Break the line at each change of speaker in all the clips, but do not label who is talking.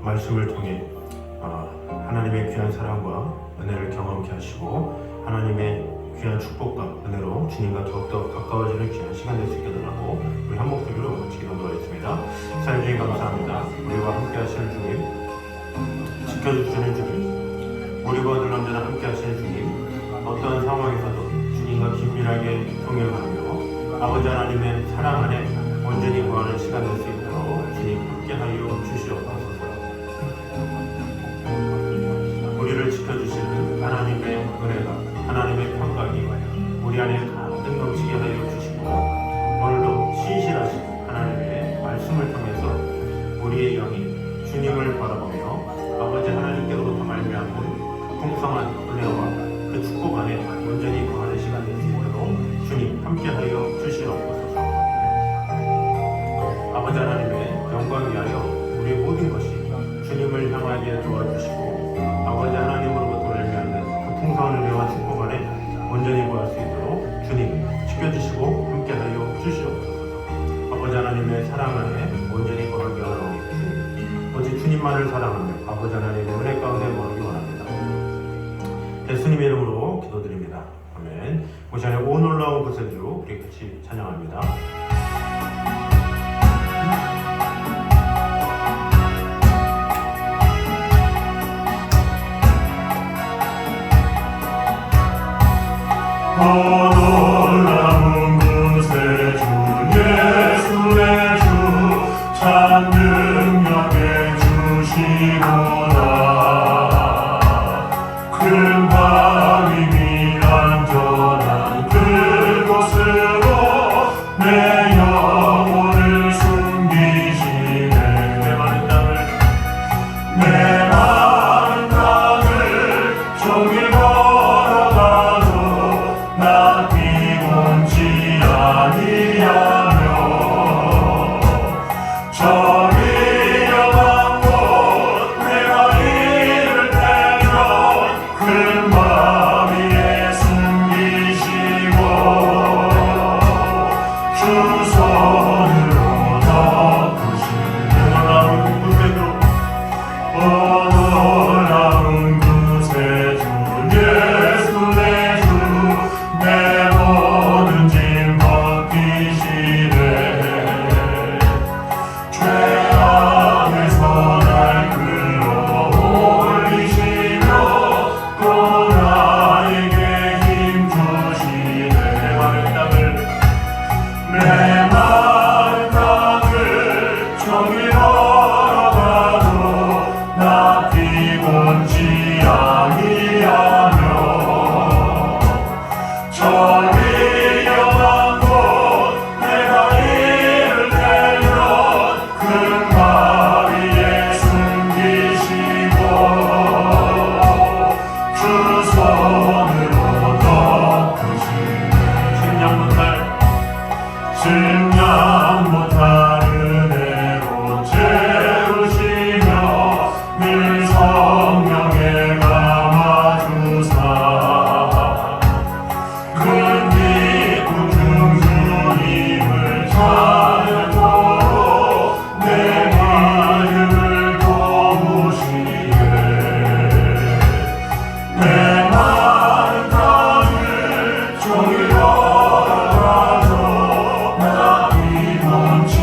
말씀을 통해 하나님의 귀한 사랑과 은혜를 경험케 하시고 하나님의 귀한 축복과 은혜로 주님과 더욱더 가까워지는 귀한 시간 될 수 있게 달라고 우리 한 목소리로 같이 기도하겠습니다. 사랑해 주님 감사합니다. 우리와 함께 하시는 주님, 지켜주시는 주님, 우리와 늘 언제나 함께 하시는 주님, 어떤 상황에서도 주님과 긴밀하게 동행하며 아버지 하나님의 사랑 안에 온전히 거하는 시간 될 수 있도록 주님 함께하여 주시옵소서. 우리를 지켜주시는 하나님의 은혜가, 하나님의 평강이 우리 안에 가득 넘치게 하여 주시고 오늘도 신실하신 하나님의 말씀을 통해서 우리의 영이 주님을 바라보며 아버지 하나님께로부터 말미암은 그 풍성한 은혜와 그 축복 안에 온전히 거하는 시간 될 수 있도록 주님 함께하여 주시옵소서. 아버지 하나님의 영광 위하여 우리의 모든 것이 주님을 향하게 도와주시고 아버지 하나님으로부터 말미암는 그 풍성한 은혜와 축복 안에 온전히 거할 수 있도록 주님 지켜주시고 함께하여 주시옵소서. 아버지 하나님의 사랑 안에 온전히 거하게 하옵나니 오직 주님만을 사랑하며 아버지 하나님의 은혜 가운데 거하기 원합니다. 예수님의 이름으로 기도드립니다. 아멘. 우리 시간에 오 놀라운 구세주 우리 같이 찬양합니다.
놀라운 구세주 예수의 주 참 능력에 주시구나. 큰 바위미 안전한 그곳으로 내 영혼을 숨기시네. 내 많은 땅을 종일 걸어가도 나 피곤치 아니하며 저리 영한 곳 내가 이를 때면 큰 바 위에 숨기시고 주 손으로 덮으시네. 놀라운 구세주 예수의 주 내 모든 짐 벗기시네. 죄악에서 날 끌어올리시며 또 나에게 힘 주시네. 내 마른 땅을 종일 걸어가도 나 피곤치 아니하며 저리 영한 곳 내가 이를 때면 큰 바 위에 숨기시고 주 손으로 덮으시네. 증량 못할 은혜로 채우시며 늘 성령에 감아주사 큰 기쁨 중 주님을 찬양토록 내 마음을 도우시네. 내 마른 땅을 종일 걸어가도 나 피곤치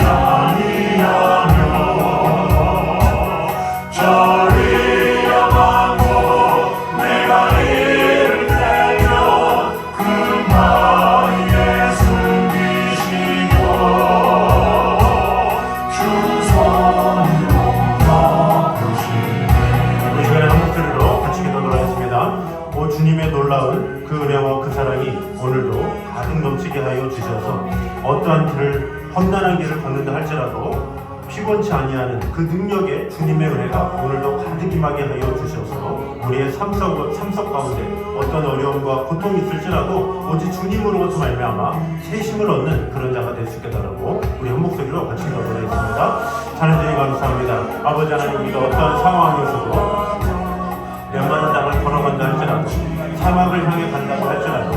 아니하며 저리 영한 곳 내가 이를 때면 큰 바 위에 숨기시고 주 손으로 덮으시네.
우리 시간에 한 목소리로 같이 기도하겠습니다. 오 주님의 놀라운 그 은혜와 그 사랑이 오늘도 가득 넘치게 하여 주셔서 어떠한 길을 험난한 길을 걷는다 할지라도 피곤치 아니하는 그 능력의 주님의 은혜가 오늘도 가득 임하게 하여 주셔서 우리의 삶 속 가운데 어떤 어려움과 고통이 있을지라도 오직 주님으로부터 말미암아 새 힘을 얻는 그런 자가 될 수 있겠다라고 우리 한 목소리로 같이 기도하겠습니다. 하나님 감사합니다. 아버지 하나님, 우리가 어떠한 상황에서도 멸망한 땅을 걸어간다 할지라도 사막을 향해 간다고 할지라도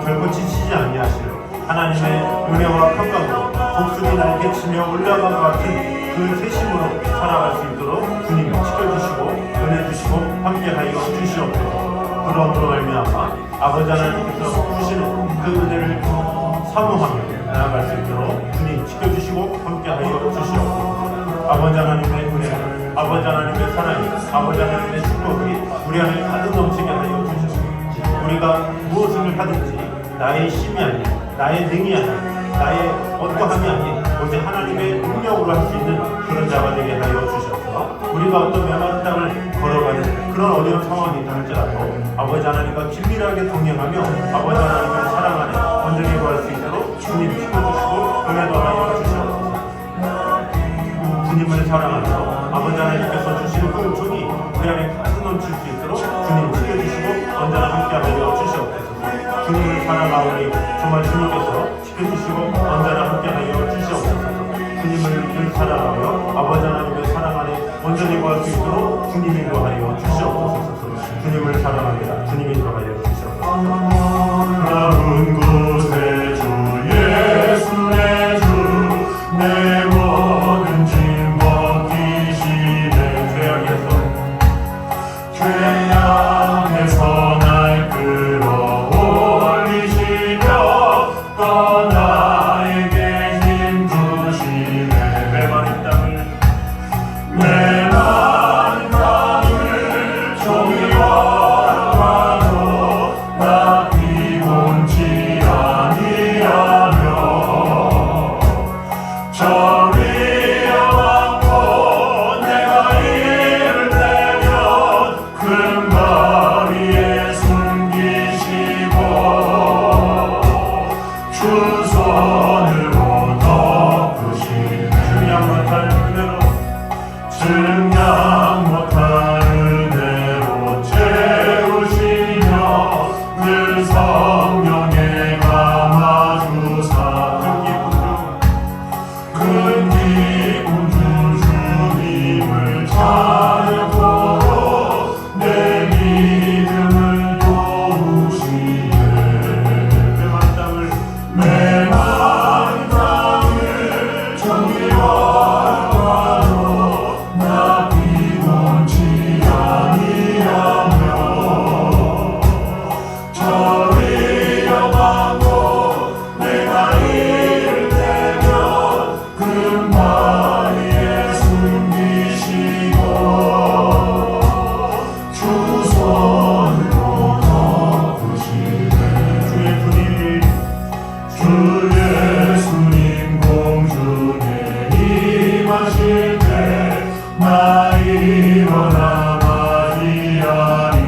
결코 지치지 아니하시는 하나님의 은혜와 평강으로 복숭이 날개치며 올라간 것 같은 그 세심으로 살아갈 수 있도록 주님 지켜주시고 은혜 주시고 함께하여 주시옵소서. 그러므로 말미암아 아버지 하나님께서 주시는 그 은혜를 사모하며 나아갈 수 있도록 주님 지켜주시고 함께하여 주시옵소서. 아버지 하나님의 은혜, 아버지 하나님의 사랑이, 아버지 하나님의 축복이 우리 안에 가득 넘치게 하여 주시옵소서. 우리가 무엇을 하든지 나의 힘이 아닌, 나의 능이 아닌, 나의 어떠함이 아닌 오직 하나님의 능력으로 할 수 있는 그런 자가 되게 하여 주셔서 우리가 어떤 메마른 땅을 걸어가는 그런 어려운 상황이 있다 할지라도 아버지 하나님과 긴밀하게 동행하며 아버지 하나님을 사랑 안에 온전히 구할 수 있도록 주님 지켜주시고 은혜도 하여 주시옵소서. 주님을 사랑하며 아버지 하나님께서 주시는 그 은총이 우리 안에 가득 넘칠 수 있도록 주님 지켜주시고 언제나 함께하여 주시옵소서. 주님을 사랑하오니 정말 주님께서 지켜주시고 언제나 함께하여 주시옵소서. 주님을 사랑하며 아버지 하나님의 사랑 안에 온전히 구할 수 있도록 주님이 인도하여 주시옵소서. 주님을 사랑합니다. 주님이 인도하여 주시옵소서.
나은 곳에 주 예수 내 주 내 모든 짐 벗기시네. 죄악에서 날 끌어올리시며 또 나에게 힘 주시네.
메마른 땅을
메마른 땅을 종이 걸어가도 나 피곤치 아니하며 저 위에 왔고 내가 이를 대면 큰 바위에 숨기시고 주 손으로 덮으시네.
증량 못할 은혜로
증량 못할 은혜로 채우시며 늘 성령에 감아주사 큰 기쁨 주 주님을 찬양하고 내 믿음을 도우시네.
메마른 땅을
메마른 땅을 종이 걸어가도 나 피곤치 아니하며 저리 여방고 내가 이를 대면 큰 바위에 숨기시고 주 손으로 덮으시네.
주의 분이
주 예수님 공중에 임하실 때 나 일어나 맞이하리.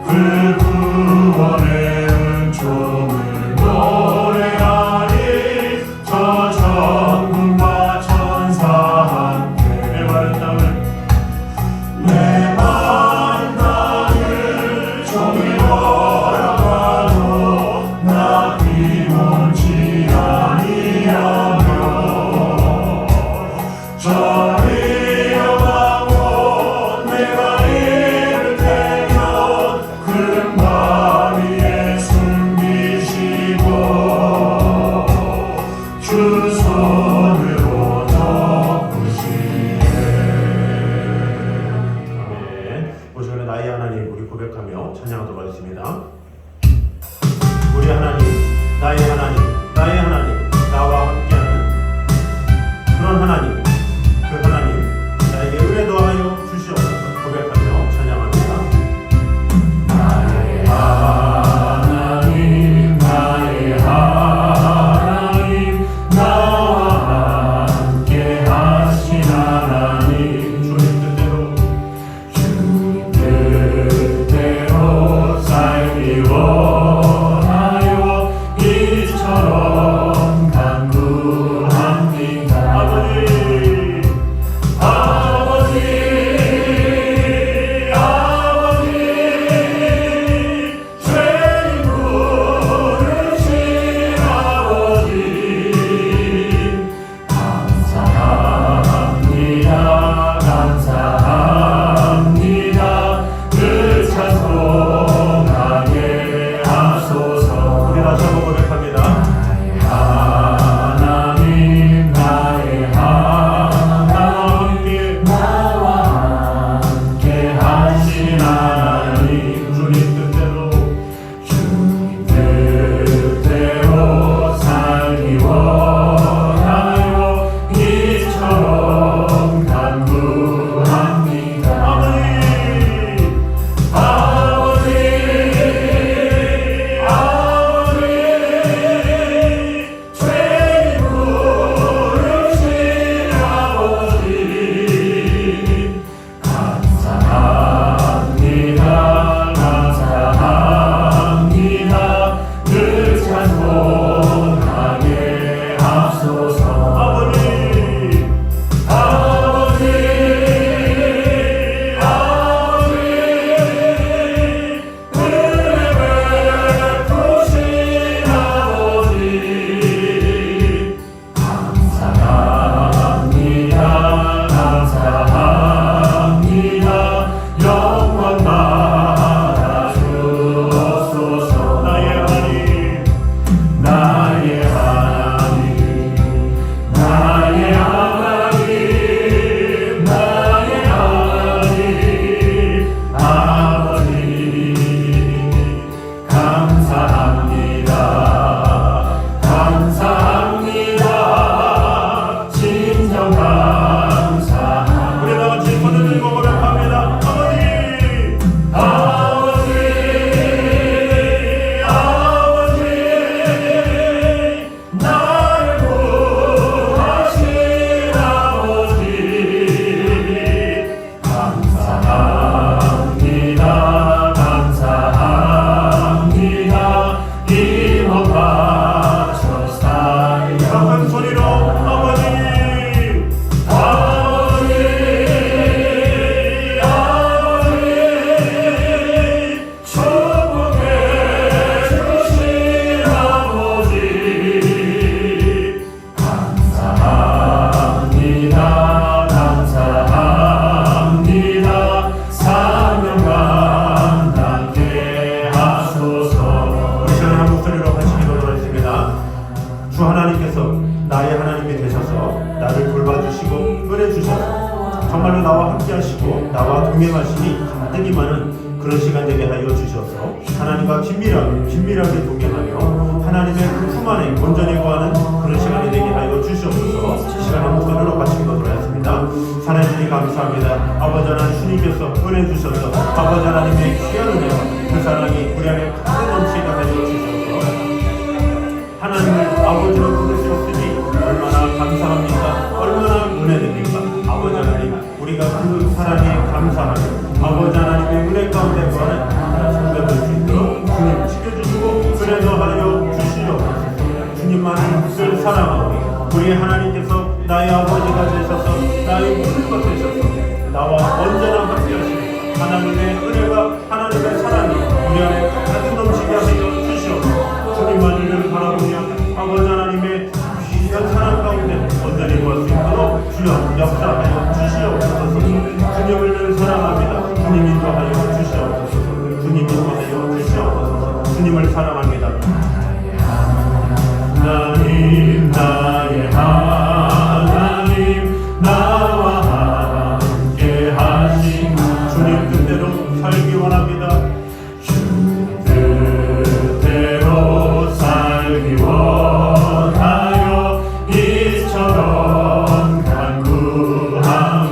그 구원의 은총을 노래하리. 저 천군과 천사 함께
메마른 땅을
메마른 땅을 종이 걸어가도 나 피곤치 아니하며 저리 여방고 내가 이를 대면 큰 바위에 숨기시고 주 손으로 덮으시네.
아멘. 오시간에 나의 하나님 우리 고백하며 찬양하도록 하겠습니다. 우리 하나님, 나의 하나님, 나의 하나님, 나와 함께하는 그런 하나님, 그 하나님 나에게 은혜 더하여 주시옵소서. 고백하며 찬양합니다.
나의 하나님 나의 하나님 나와 함께 하신 하나님
주님 뜻대로
주님 뜻대로 살기
하나님이 되셔서 나를 돌봐주시고 은혜 주셔서 정말로 나와 함께 하시고 나와 동행하시니 가득히 많은 그런 시간 되게 하여 주셔서 하나님과 긴밀하게 동행하며 하나님의 그 품 안에 온전히 거하는 그런 시간이 되게 하여 주시옵소서. 시간의 목소리로 마치도록 하겠습니다. 하나님이 감사합니다. 아버지 하나님 주님께서 은혜 주셔서 아버지 하나님의 귀한 은혜와 그 사랑이 우리 안에 가득 넘치게 하여 주셔서 하나님을 아버지로 부를 수 없으니 얼마나 감사합니까? 얼마나 은혜됩니까? 아버지 하나님 우리가 그 사랑에 감사하며 아버지 하나님의 은혜 가운데 거하는 성도들 수 있도록 주님 지켜주시고 은혜 더하여 주시옵소서. 주님만을 늘 사랑하고 우리 하나님께서 나의 아버지가 되셔서 나의 모든 것 되셔서 나와 언제나 함께 하시는 하나님의 은혜가 하나님의 사랑이 우리 안에 가득 넘치게 하여 주시옵소서. 주님만을 늘 바라보며 아버지 하나님의 귀한 사랑 가운데 온전히 구할 수 있도록 주여 역사하여 주시옵소서. 주님을 늘 사랑합니다. 주님 인도하여 주시옵소서. 주님 인도하여 주시옵소서. 주님을 사랑합니다. 하나님 나의 하나님 나와 함께 하신 주님 뜻대로 살기 원합니다. 주님 뜻대로 살기 원하여 이처럼 간구합니다.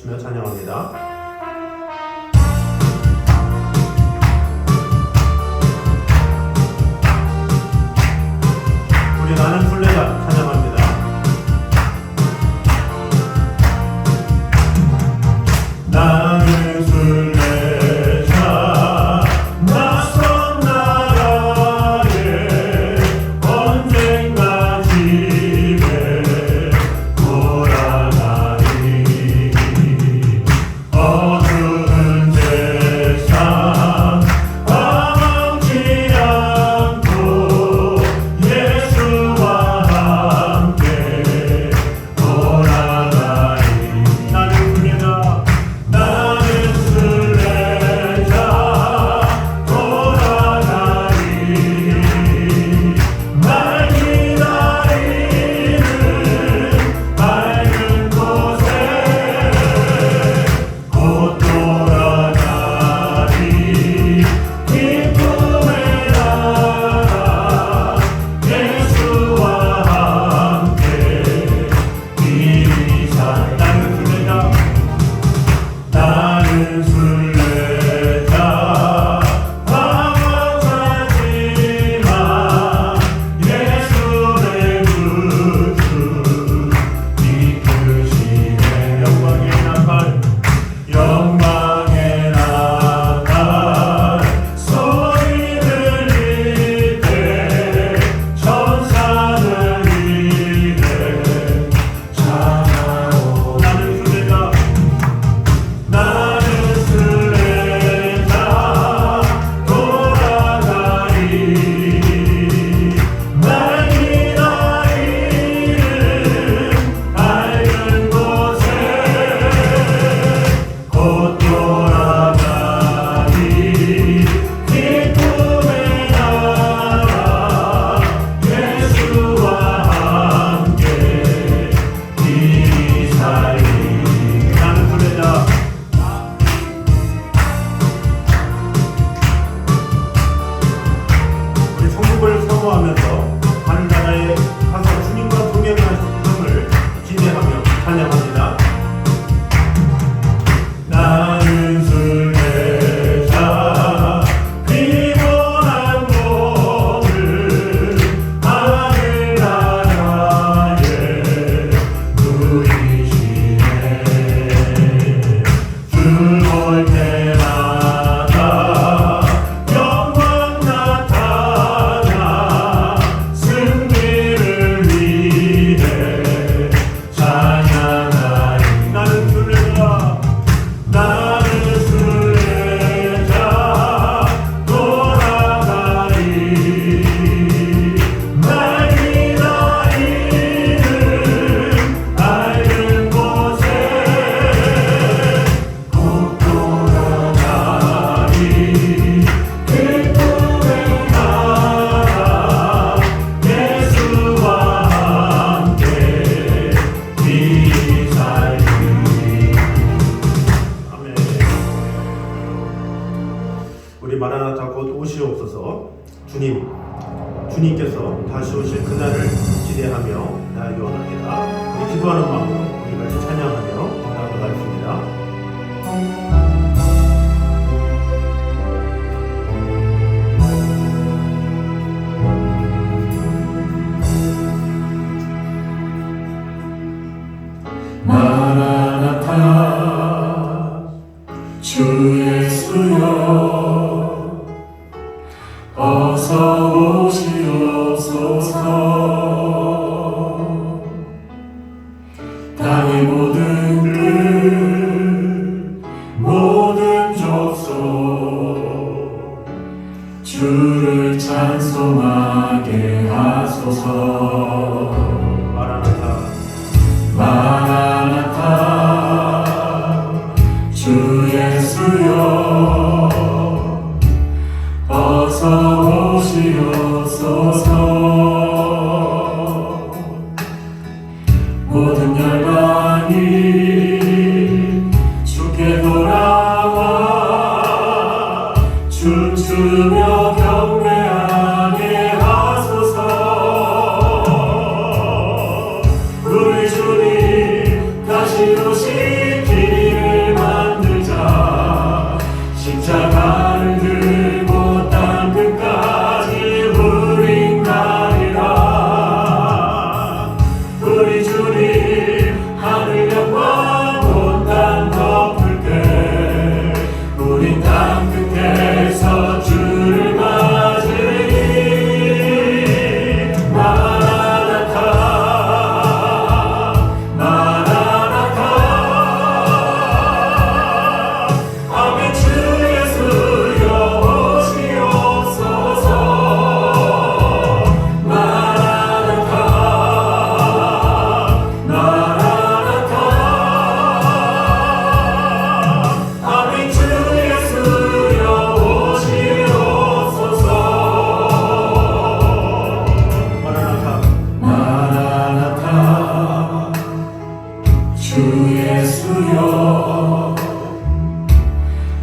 외치며 찬양합니다. 우리 나는 순례자 찬양합니다. 나는 순례자 낯선 나라에 언젠가 집에 돌아가리. 어두운 세상 망치 않고 예수와 함께 돌아가리. 나는 순례자 나는 순례자 돌아가리. 날 기다리는 밝은 곳에 곧 돌아가리. 기쁨의 나라 예수와 함께 이리 살. 나는 순례자 방황하지만 예수의 구주 이끄시네. 영광의 나팔 소리 들릴 때 천사들 이래 찬양하오. 나는 순례자 돌아가리. 날 기다리는 밝은 곳에 곧 돌아가리. 기쁨의 나라 예수와 함께 이리 살리. 나는 순례자 우리 천국을 사모하면서 하늘나라에 가서 주님과 동행하심을 기대하며 찬양합니다. 나는 순례자 피곤한 몸을 하늘나라에 누이시네. 들어올 때마다 영광 나타나 승리를 위해 찬양하리. 나는 순례자 돌아가리. 날 기다리는 밝은 곳에 곧 돌아가리. 기쁨의 나라 예수와 함께 이리 살리. 아멘. 우리 마라나타 곧 오시옵소서. 주님께서 다시 오실 그날을 기대하며 나에게 원합니다. 우리 기도하는 마음으로 우리 같이 찬양하며 나아가겠습니다.
마라나타 주 예수여 어서 오시옵소서. 땅의 모든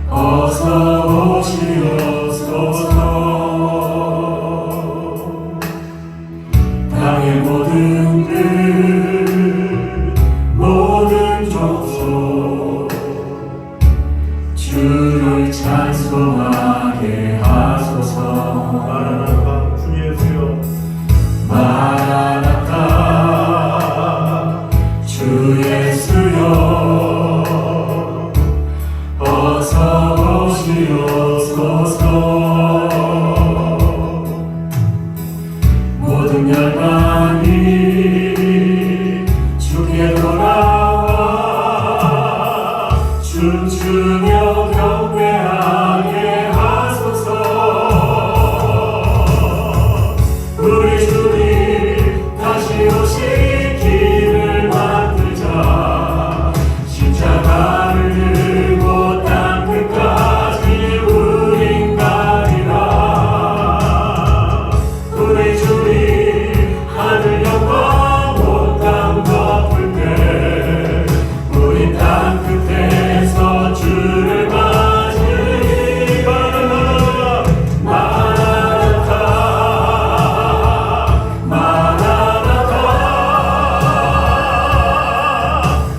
어서 오시옵소서. 땅의 모든 들 모든 족속 주를 찬송하게 하소서.
마라나타 주 예수여
마라나타 주 예수여 어서 오시옵소서. 모든 열방이 주께 돌아와 춤추며 경배하게 하소서. 우리 주님 다시 오시기를 만들자. 십자가를 들고 땅 끝까지 우린 가리라. 우리 주님 하늘 영광 온 땅 덮을 때 우리 땅 끝에서 주를 맞으리. 마라나타 마라나타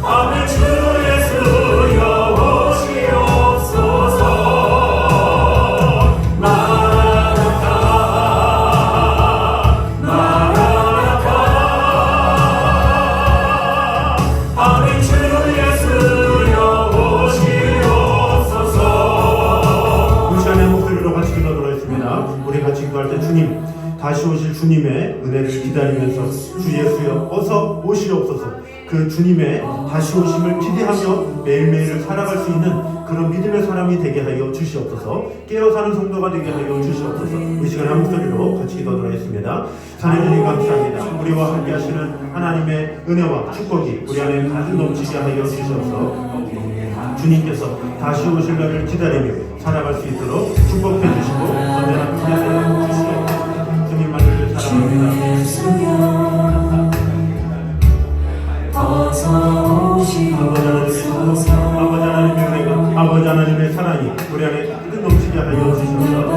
아멘. 주 예수여 오시옵소서. 마라나타 마라나타 아멘. 주 예수여 오시옵소서.
우리 시간에 목소리로 같이 기도하도록 하겠습니다. 우리 같이 기도할 때 주님 다시 오실 주님의 은혜를 기다리면서 주 예수여 어서 오시옵소서. 그 주님의 다시 오심을 기대하며 매일매일을 살아갈 수 있는 그런 믿음의 사람이 되게 하여 주시옵소서. 깨어 사는 성도가 되게 하여 주시옵소서. 우리 시간에 한 목소리로 같이 기도하도록 하겠습니다. 하나님 주님 감사합니다. 우리와 함께 하시는 하나님의 은혜와 축복이 우리 안에 가득 넘치게 하여 주시옵소서. 주님께서 다시 오실 날을 기다리며 살아갈 수 있도록 축복해 주시고 언제나 함께 주시옵소서. 주님만을 사랑합니다.
예수여 어서 오시옵소서.
아버지 하나님의 은혜가 아버지 하나님의 사랑이 우리 안에 가득 넘치게 하여 주시옵소서.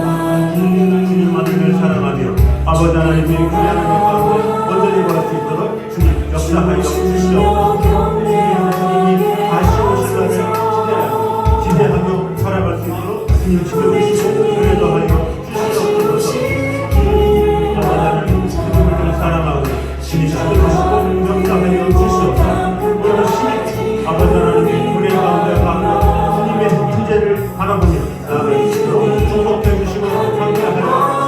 주님만을 사랑하며 아버지 하나님의 귀한 은혜 가운데 온전히 걸을 수 있도록 주님 역사하여 주시옵소서. 다시 오실 날을 기대하며 살아갈 수 있도록 주님 지켜주시고 은혜도 하여 주시옵소서. 아버지 하나님 주님을 사랑하고 주님 지켜주시고 역사하여 주시옵소서. 오늘 시민 아버지 하나님 우리 가운데 가며 주님의 인재를 바라보며 나를 축복해 주시고 함께하여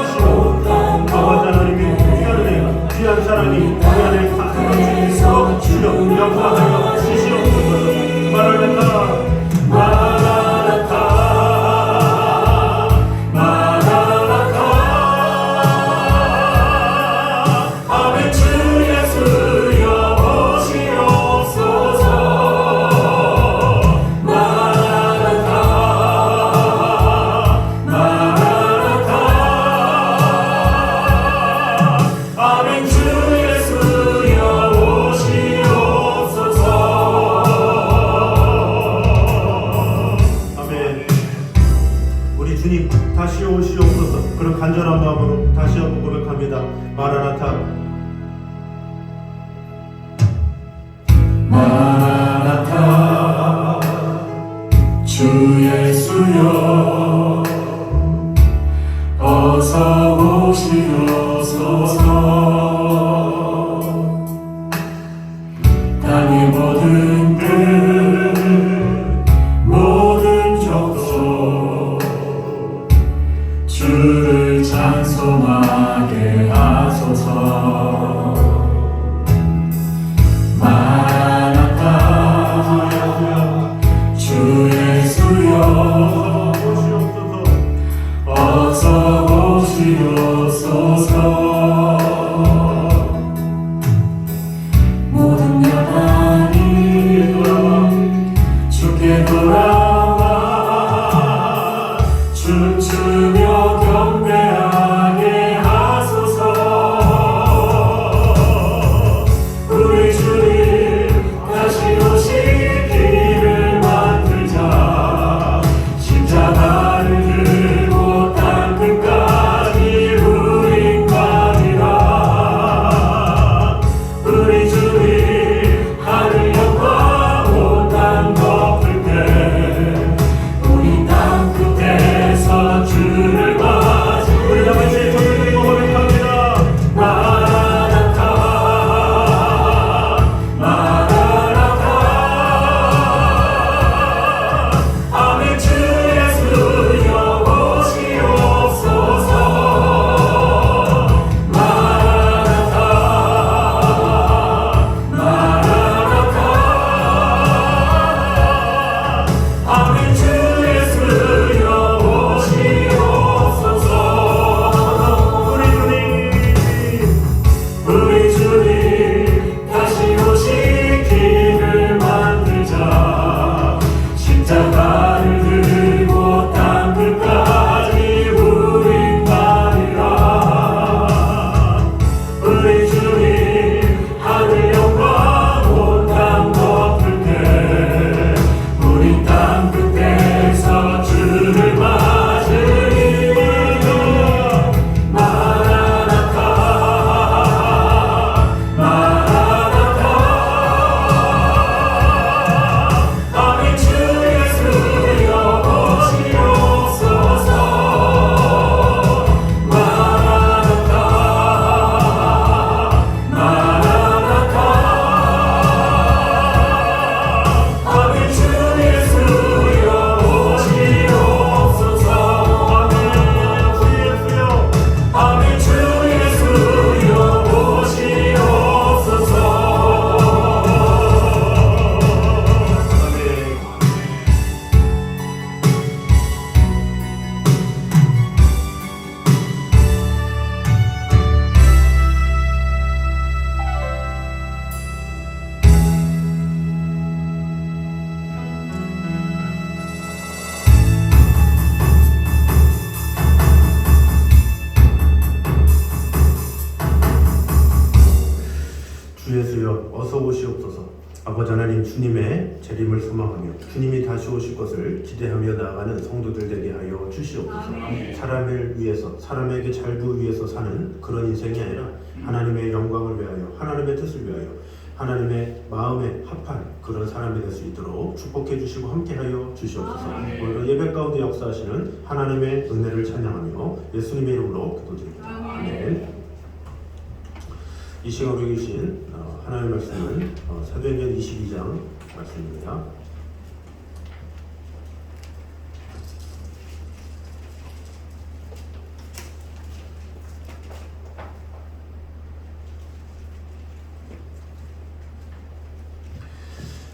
주시고 아버지 하나님의 귀한 은혜가 귀한 사랑이 우리 안에 가득 넘치도록 주여 역사하여 주시옵소서. 마라나타
마라나타 마라나타 아멘. 주 예수여 오시옵소서. 마라나타 마라나타 아멘. 주 예수여 오시옵소서.
아멘. 우리 주님 다시 오시옵소서. 그런 간절한 마음으로 다시 한번 고백합니다. 마라나타
마라나타 주 예수여 어서 오시옵소서. 땅의 모든 들 모든 족속 주를 찬송하게 하소서. 마라나타 주 예수여 어서 오시옵소서. 모든 열방이 주께 돌아와 춤추며 경배하게 하소서. 우리 주님 다시 오시기를
주님의 재림을 소망하며 주님이 다시 오실 것을 기대하며 나아가는 성도들 되게 하여 주시옵소서. 사람을 위해서, 사람에게 잘 보이기 위해서 사는 그런 인생이 아니라 하나님의 영광을 위하여, 하나님의 뜻을 위하여, 하나님의 마음에 합한 그런 사람이 될 수 있도록 축복해 주시고 함께하여 주시옵소서. 오늘 예배 가운데 역사하시는 하나님의 은혜를 찬양하며 예수님의 이름으로 기도드립니다. 아멘. 이 시간 우리 계신 하나님의 말씀은 사도행전 22장 말씀입니다.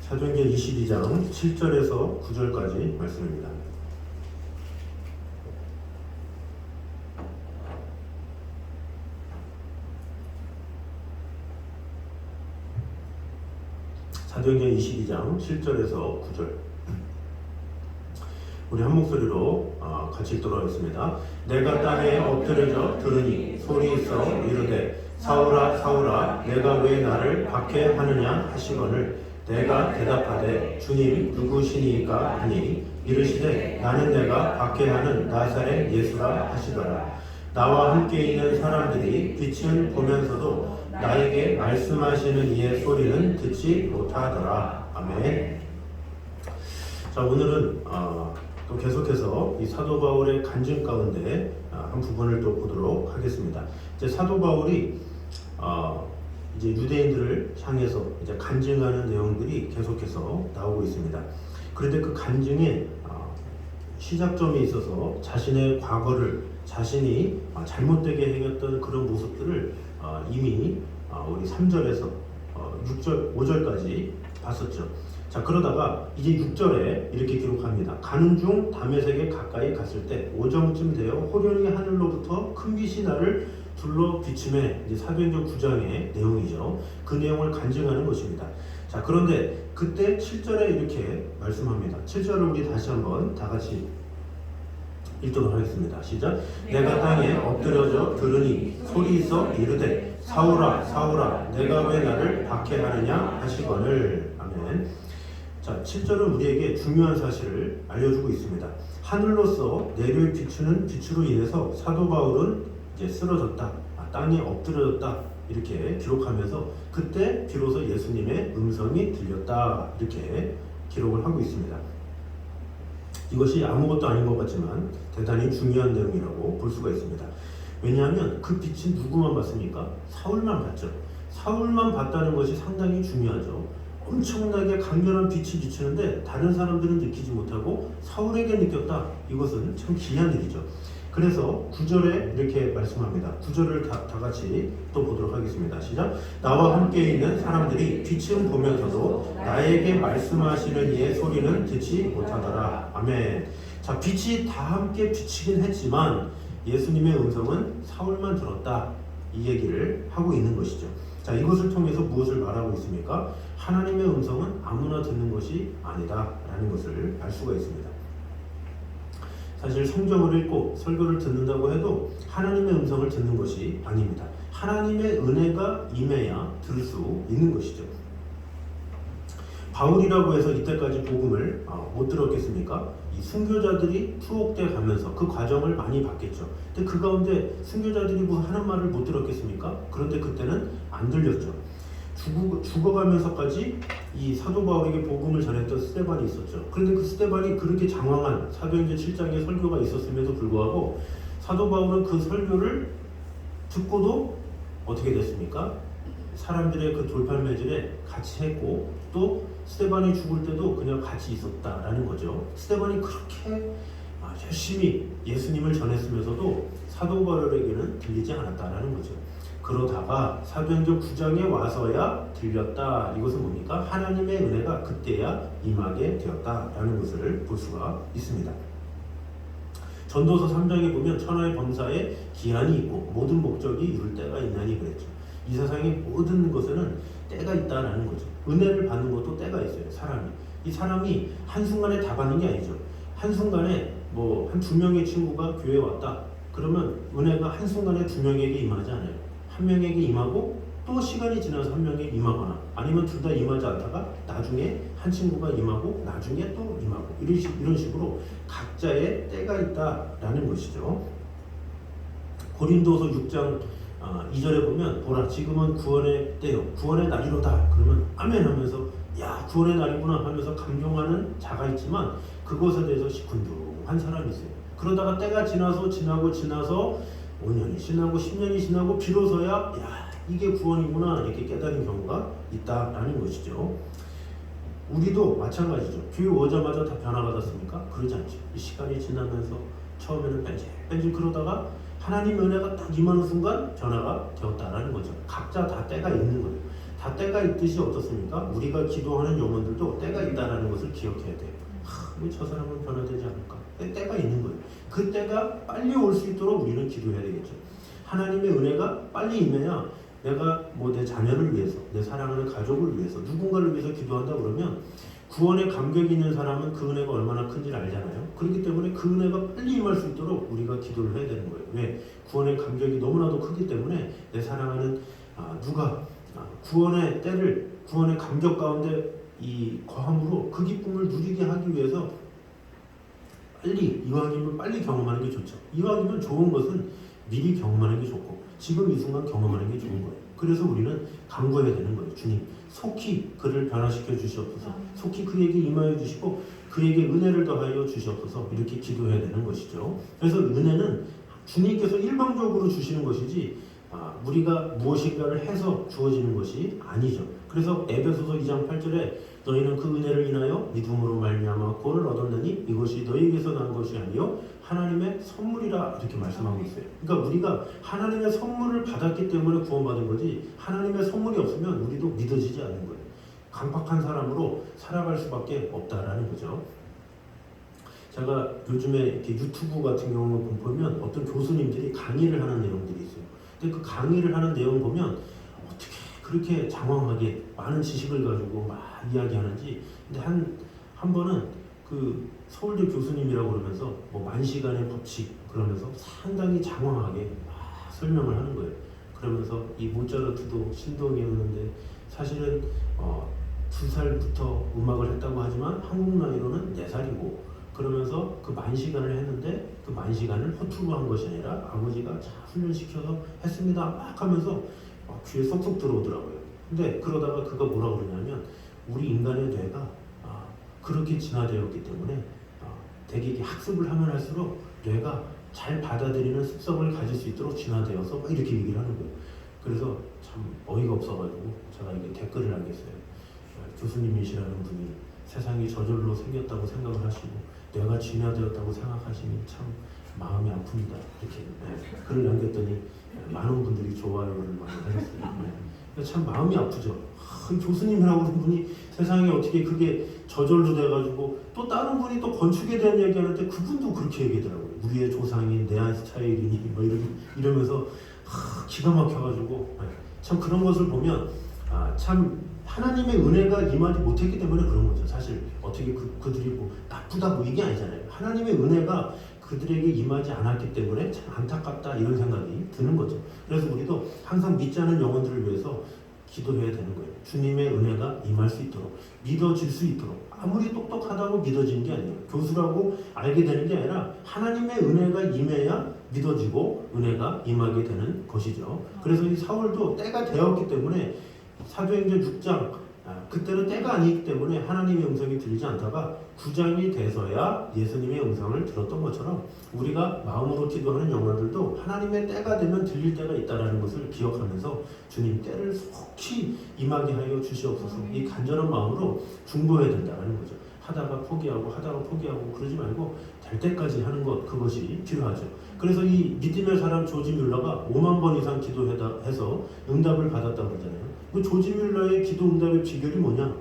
사도행전 22장 7절에서 9절까지 말씀입니다. 사도행전 22장 7절에서 9절 우리 한 목소리로 같이 읽도록 하겠습니다. 내가 땅에 엎드려져 들으니 소리 있어 이르되 사울아 사울아 내가 왜 나를 박해하느냐 하시거늘 내가 대답하되 주님 누구시니까 하니 이르시되 나는 내가 박해하는 나사렛 예수라 하시더라. 나와 함께 있는 사람들이 빛은 보면서도 나에게 말씀하시는 이의 소리는 듣지 못하더라. 아멘. 자, 오늘은 또 계속해서 이 사도 바울의 간증 가운데 한 부분을 또 보도록 하겠습니다. 이제 사도 바울이 이제 유대인들을 향해서 이제 간증하는 내용들이 계속해서 나오고 있습니다. 그런데 그 간증에 시작점에 있어서 자신의 과거를 자신이 잘못되게 행했던 그런 모습들을 이미 우리 3절에서 6절, 5절까지 봤었죠. 자, 그러다가 이제 6절에 이렇게 기록합니다. 가는 중 다메섹에 가까이 갔을 때 오정쯤 되어 호련히 하늘로부터 큰 빛이 나를 둘러 비침에 이제 사도행전 9장의 내용이죠. 그 내용을 간증하는 것입니다. 자, 그런데 그때 7절에 이렇게 말씀합니다. 7절을 우리 다시 한번 다 같이 읽도록 하겠습니다. 시작. 내가 땅에 엎드려져 들으니 소리 있어 이르되 사울아 사울아 내가 왜 나를 박해하느냐 하시거늘. 아멘. 자, 7절은 우리에게 중요한 사실을 알려주고 있습니다. 하늘로서 내려 비추는 빛으로 인해서 사도 바울은 이제 쓰러졌다, 땅에 엎드려졌다 이렇게 기록하면서 그때 비로소 예수님의 음성이 들렸다 이렇게 기록을 하고 있습니다. 이것이 아무것도 아닌 것 같지만 대단히 중요한 내용이라고 볼 수가 있습니다. 왜냐하면 그 빛이 누구만 봤습니까? 사울만 봤죠. 사울만 봤다는 것이 상당히 중요하죠. 엄청나게 강렬한 빛이 비추는데 다른 사람들은 느끼지 못하고 사울에게 느꼈다. 이것은 참 귀한 일이죠. 그래서 9절에 이렇게 말씀합니다. 9절을 다 같이 또 보도록 하겠습니다. 시작. 나와 함께 있는 사람들이 빛은 보면서도 나에게 말씀하시는 이의 소리는 듣지 못하더라. 아멘. 자, 빛이 다 함께 비치긴 했지만 예수님의 음성은 사울만 들었다. 이 얘기를 하고 있는 것이죠. 자, 이것을 통해서 무엇을 말하고 있습니까? 하나님의 음성은 아무나 듣는 것이 아니다 라는 것을 알 수가 있습니다. 사실 성경을 읽고 설교를 듣는다고 해도 하나님의 음성을 듣는 것이 아닙니다. 하나님의 은혜가 임해야 들을 수 있는 것이죠. 바울이라고 해서 이때까지 복음을 못 들었겠습니까? 이 순교자들이 투옥돼 가면서 그 과정을 많이 봤겠죠. 근데 그 가운데 순교자들이 뭐 하는 말을 못 들었겠습니까? 그런데 그때는 안 들렸죠. 죽어가면서까지 이 사도 바울에게 복음을 전했던 스데반이 있었죠. 그런데 그 스데반이 그렇게 장황한 사도행전 7장의 설교가 있었음에도 불구하고 사도 바울은 그 설교를 듣고도 어떻게 됐습니까? 사람들의 그 돌팔매질에 같이 했고 또 스데반이 죽을 때도 그냥 같이 있었다라는 거죠. 스데반이 그렇게 열심히 예수님을 전했으면서도 사도 바울에게는 들리지 않았다라는 거죠. 그러다가 사도행전 9장에 와서야 들렸다. 이것은 뭡니까? 하나님의 은혜가 그때야 임하게 되었다라는 것을 볼 수가 있습니다. 전도서 3장에 보면 천하의 범사에 기한이 있고 모든 목적이 이룰 때가 있나니 그랬죠. 이 세상의 모든 것에는 때가 있다라는 거죠. 은혜를 받는 것도 때가 있어요. 이 사람이 한순간에 다 받는 게 아니죠. 한순간에 뭐 한 2명의 친구가 교회에 왔다. 그러면 은혜가 한순간에 2명에게 임하지 않아요. 한 명에게 임하고 또 시간이 지나서 한 명이 임하거나 아니면 둘 다 임하지 않다가 나중에 한 친구가 임하고 나중에 또 임하고 이런 식으로 각자의 때가 있다라는 것이죠. 고린도서 6장 2절에 보면 보라 지금은 구원의 때요 구원의 날이로다 그러면 아멘 하면서 야 구원의 날이구나 하면서 감동하는 자가 있지만 그것에 대해서 시큰둥한 사람이 있어요. 그러다가 때가 지나서 5년이 지나고 10년이 지나고 비로소야 야 이게 구원이구나 이렇게 깨달은 경우가 있다라는 것이죠. 우리도 마찬가지죠. 교회 오자마자 다 변화받았습니까? 그러지 않죠. 이 시간이 지나면서 처음에는 뺀질 그러다가 하나님의 은혜가 딱 임하는 순간 변화가 되었다라는 거죠. 각자 다 때가 있는 거예요. 다 때가 있듯이 어떻습니까? 우리가 기도하는 영혼들도 때가 있다라는 것을 기억해야 돼요. 왜 저 사람은 변화되지 않을까? 때가 있는 거예요. 그 때가 빨리 올 수 있도록 우리는 기도해야 되겠죠. 하나님의 은혜가 빨리 임해야 내가 내 자녀를 위해서, 내 사랑하는 가족을 위해서, 누군가를 위해서 기도한다 그러면 구원의 감격이 있는 사람은 그 은혜가 얼마나 큰지를 알잖아요. 그렇기 때문에 그 은혜가 빨리 임할 수 있도록 우리가 기도를 해야 되는 거예요. 왜? 구원의 감격이 너무나도 크기 때문에 내 사랑하는 누가 구원의 때를 구원의 감격 가운데 이 거함으로 그 기쁨을 누리게 하기 위해서 이왕이면 빨리 경험하는 게 좋죠. 이왕이면 좋은 것은 미리 경험하는 게 좋고 지금 이 순간 경험하는 게 좋은 거예요. 그래서 우리는 간구해야 되는 거예요. 주님 속히 그를 변화시켜 주시옵소서. 속히 그에게 임하여 주시고 그에게 은혜를 더하여 주시옵소서. 이렇게 기도해야 되는 것이죠. 그래서 은혜는 주님께서 일방적으로 주시는 것이지 우리가 무엇인가를 해서 주어지는 것이 아니죠. 그래서 에베소서 2장 8절에 너희는 그 은혜를 인하여 믿음으로 말미암아 구원을 얻었느니 이것이 너희에게서 난 것이 아니요 하나님의 선물이라 이렇게 말씀하고 있어요. 그러니까 우리가 하나님의 선물을 받았기 때문에 구원받은 거지 하나님의 선물이 없으면 우리도 믿어지지 않는 거예요. 강팍한 사람으로 살아갈 수밖에 없다라는 거죠. 제가 요즘에 이렇게 유튜브 같은 경우를 보면 어떤 교수님들이 강의를 하는 내용들이 있어요. 근데 그 강의를 하는 내용 보면 어떻게 그렇게 장황하게 많은 지식을 가지고 막 이야기하는지. 근데 한 번은 그 서울대 교수님이라고 그러면서 10,000시간의 법칙 그러면서 상당히 장황하게 막 설명을 하는 거예요. 그러면서 이 모차르트도 신동이었는데 사실은 2살부터 음악을 했다고 하지만 한국 나이로는 4살이고 그러면서 그 10,000시간을 했는데 그 10,000시간을 허투루 한 것이 아니라 아버지가 잘 훈련시켜서 했습니다 막 하면서 귀에 쏙쏙 들어오더라고요. 근데 그러다가 그가 뭐라고 그러냐면 우리 인간의 뇌가 그렇게 진화되었기 때문에 되게 이게 학습을 하면 할수록 뇌가 잘 받아들이는 습성을 가질 수 있도록 진화되어서 막 이렇게 얘기를 하는 거예요. 그래서 참 어이가 없어가지고 제가 이게 댓글을 남겼어요. 교수님이시라는 분이 세상이 저절로 생겼다고 생각을 하시고 뇌가 진화되었다고 생각하시니 참 마음이 아픕니다. 이렇게 글을 남겼더니 많은 분들이 좋아요를 많이 하셨어요. 참 마음이 아프죠. 교수님이라고 하는 분이 세상에 어떻게 그게 저절로 돼가지고 또 다른 분이 또 건축에 대한 이야기 하는데 그분도 그렇게 얘기하더라고요. 우리의 조상이 내 스타일이니 뭐 이러면서 기가 막혀가지고 참 그런 것을 보면 참 하나님의 은혜가 임하지 못했기 때문에 그런 거죠. 사실 어떻게 그들이 뭐 나쁘다 뭐 이게 아니잖아요. 하나님의 은혜가 그들에게 임하지 않았기 때문에 참 안타깝다 이런 생각이 드는 거죠. 그래서 우리도 항상 믿지 않은 영혼들을 위해서 기도해야 되는 거예요. 주님의 은혜가 임할 수 있도록 믿어질 수 있도록 아무리 똑똑하다고 믿어지는 게 아니에요. 교수라고 알게 되는 게 아니라 하나님의 은혜가 임해야 믿어지고 은혜가 임하게 되는 것이죠. 그래서 이 사울도 때가 되었기 때문에 사도행전 6장 그때는 때가 아니기 때문에 하나님의 음성이 들리지 않다가 9장이 돼서야 예수님의 음성을 들었던 것처럼 우리가 마음으로 기도하는 영혼들도 하나님의 때가 되면 들릴 때가 있다는 것을 기억하면서 주님 때를 속히 임하게 하여 주시옵소서 이 간절한 마음으로 중보해야 된다는 거죠. 하다가 포기하고 그러지 말고 될 때까지 하는 것 그것이 필요하죠. 그래서 이 믿음의 사람 조지 뮬러가 5만 번 이상 기도해서 응답을 받았다고 그러잖아요. 그 조지 뮬러의 기도 응답의 비결이 뭐냐?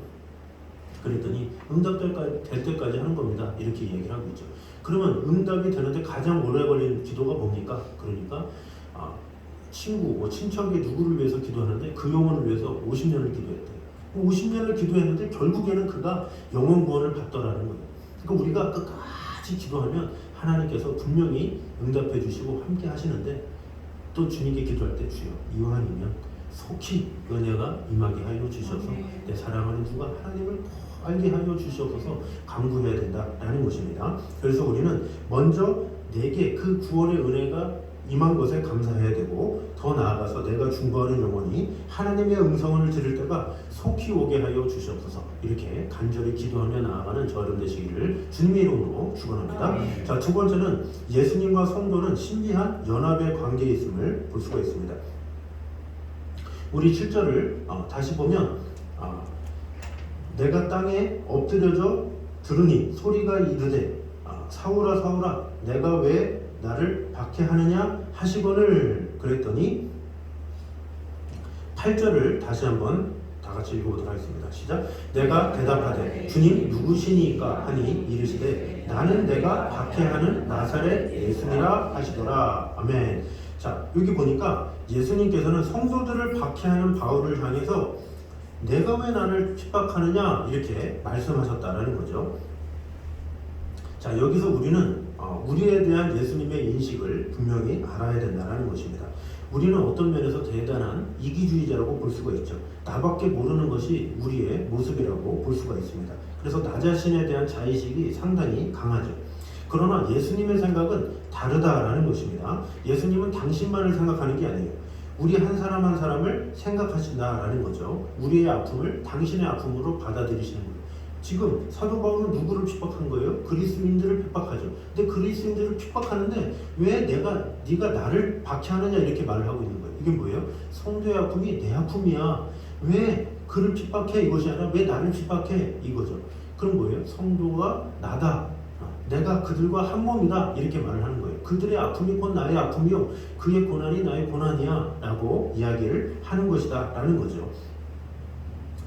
그랬더니 응답될 때까지 하는 겁니다. 이렇게 얘기를 하고 있죠. 그러면 응답이 되는데 가장 오래 걸린 기도가 뭡니까? 그러니까 친구, 친척이 누구를 위해서 기도하는데 그 영혼을 위해서 50년을 기도했대요. 50년을 기도했는데 결국에는 그가 영혼 구원을 받더라는 거예요. 그러니까 우리가 끝까지 기도하면 하나님께서 분명히 응답해 주시고 함께 하시는데 또 주님께 기도할 때 주여 이왕이면 속히 은혜가 임하게 하여 주셔서 내 사랑하는 주가 하나님을 알게 하여 주시옵소서 간구해야 된다라는 것입니다. 그래서 우리는 먼저 내게 그 구원의 은혜가 임한 것에 감사해야 되고, 더 나아가서 내가 중보하는 영혼이 하나님의 음성을 들을 때가 속히 오게 하여 주시옵소서, 이렇게 간절히 기도하며 나아가는 저 여러분 되시기를 주님의 이름으로 축원합니다. 자, 두 번째는 예수님과 성도는 신비한 연합의 관계에 있음을 볼 수가 있습니다. 우리 7절을 다시 보면 내가 땅에 엎드려져 들으니 소리가 이르되 사울아 사울아 내가 왜 나를 박해하느냐 하시거늘 그랬더니, 8절을 다시 한번 다 같이 읽어보도록 하겠습니다. 시작. 내가 대답하되 주님 누구시니까 하니 이르시되 나는 내가 박해하는 나사렛 예수니라 하시더라. 아멘. 자, 여기 보니까 예수님께서는 성도들을 박해하는 바울을 향해서 내가 왜 나를 핍박하느냐 이렇게 말씀하셨다라는 거죠. 자, 여기서 우리는 우리에 대한 예수님의 인식을 분명히 알아야 된다는 것입니다. 우리는 어떤 면에서 대단한 이기주의자라고 볼 수가 있죠. 나밖에 모르는 것이 우리의 모습이라고 볼 수가 있습니다. 그래서 나 자신에 대한 자의식이 상당히 강하죠. 그러나 예수님의 생각은 다르다라는 것입니다. 예수님은 당신만을 생각하는 게 아니에요. 우리 한 사람 한 사람을 생각하신다라는 거죠. 우리의 아픔을 당신의 아픔으로 받아들이시는 거예요. 지금 사도 바울은 누구를 핍박한 거예요? 그리스도인들을 핍박하죠. 근데 그리스도인들을 핍박하는데 왜 네가 나를 박해하느냐 이렇게 말을 하고 있는 거예요. 이게 뭐예요? 성도의 아픔이 내 아픔이야. 왜 그를 핍박해? 이것이 아니라 왜 나를 핍박해? 이거죠. 그럼 뭐예요? 성도가 나다. 내가 그들과 한 몸이다. 이렇게 말을 하는 거예요. 그들의 아픔이 곧 나의 아픔이요 그의 고난이 나의 고난이야 라고 이야기를 하는 것이다 라는 거죠.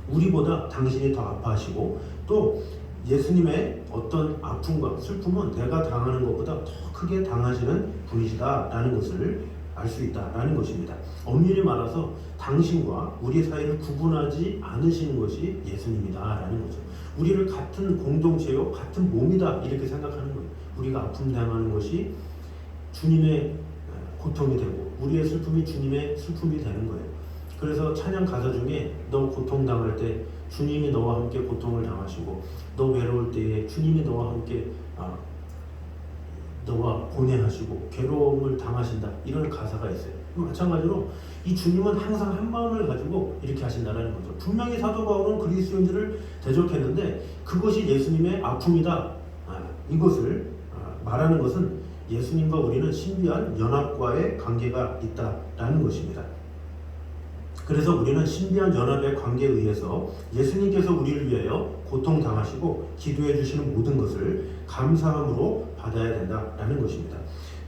우리보다 당신이 더 아파하시고, 또 예수님의 어떤 아픔과 슬픔은 내가 당하는 것보다 더 크게 당하시는 분이시다 라는 것을 알 수 있다 라는 것입니다. 엄밀히 말해서 당신과 우리 사이를 구분하지 않으시는 것이 예수님이다 라는 거죠. 우리를 같은 공동체요 같은 몸이다 이렇게 생각하는 거예요. 우리가 아픔 당하는 것이 주님의 고통이 되고 우리의 슬픔이 주님의 슬픔이 되는 거예요. 그래서 찬양 가사 중에 너 고통당할 때 주님이 너와 함께 고통을 당하시고, 너 외로울 때에 주님이 너와 함께 너와 고뇌하시고 괴로움을 당하신다, 이런 가사가 있어요. 마찬가지로 이 주님은 항상 한 마음을 가지고 이렇게 하신다는 거죠. 분명히 사도 바울은 그리스도인들을 대적했는데 그것이 예수님의 아픔이다, 이것을 말하는 것은 예수님과 우리는 신비한 연합과의 관계가 있다라는 것입니다. 그래서 우리는 신비한 연합의 관계에 의해서 예수님께서 우리를 위하여 고통당하시고 기도해 주시는 모든 것을 감사함으로 받아야 된다라는 것입니다.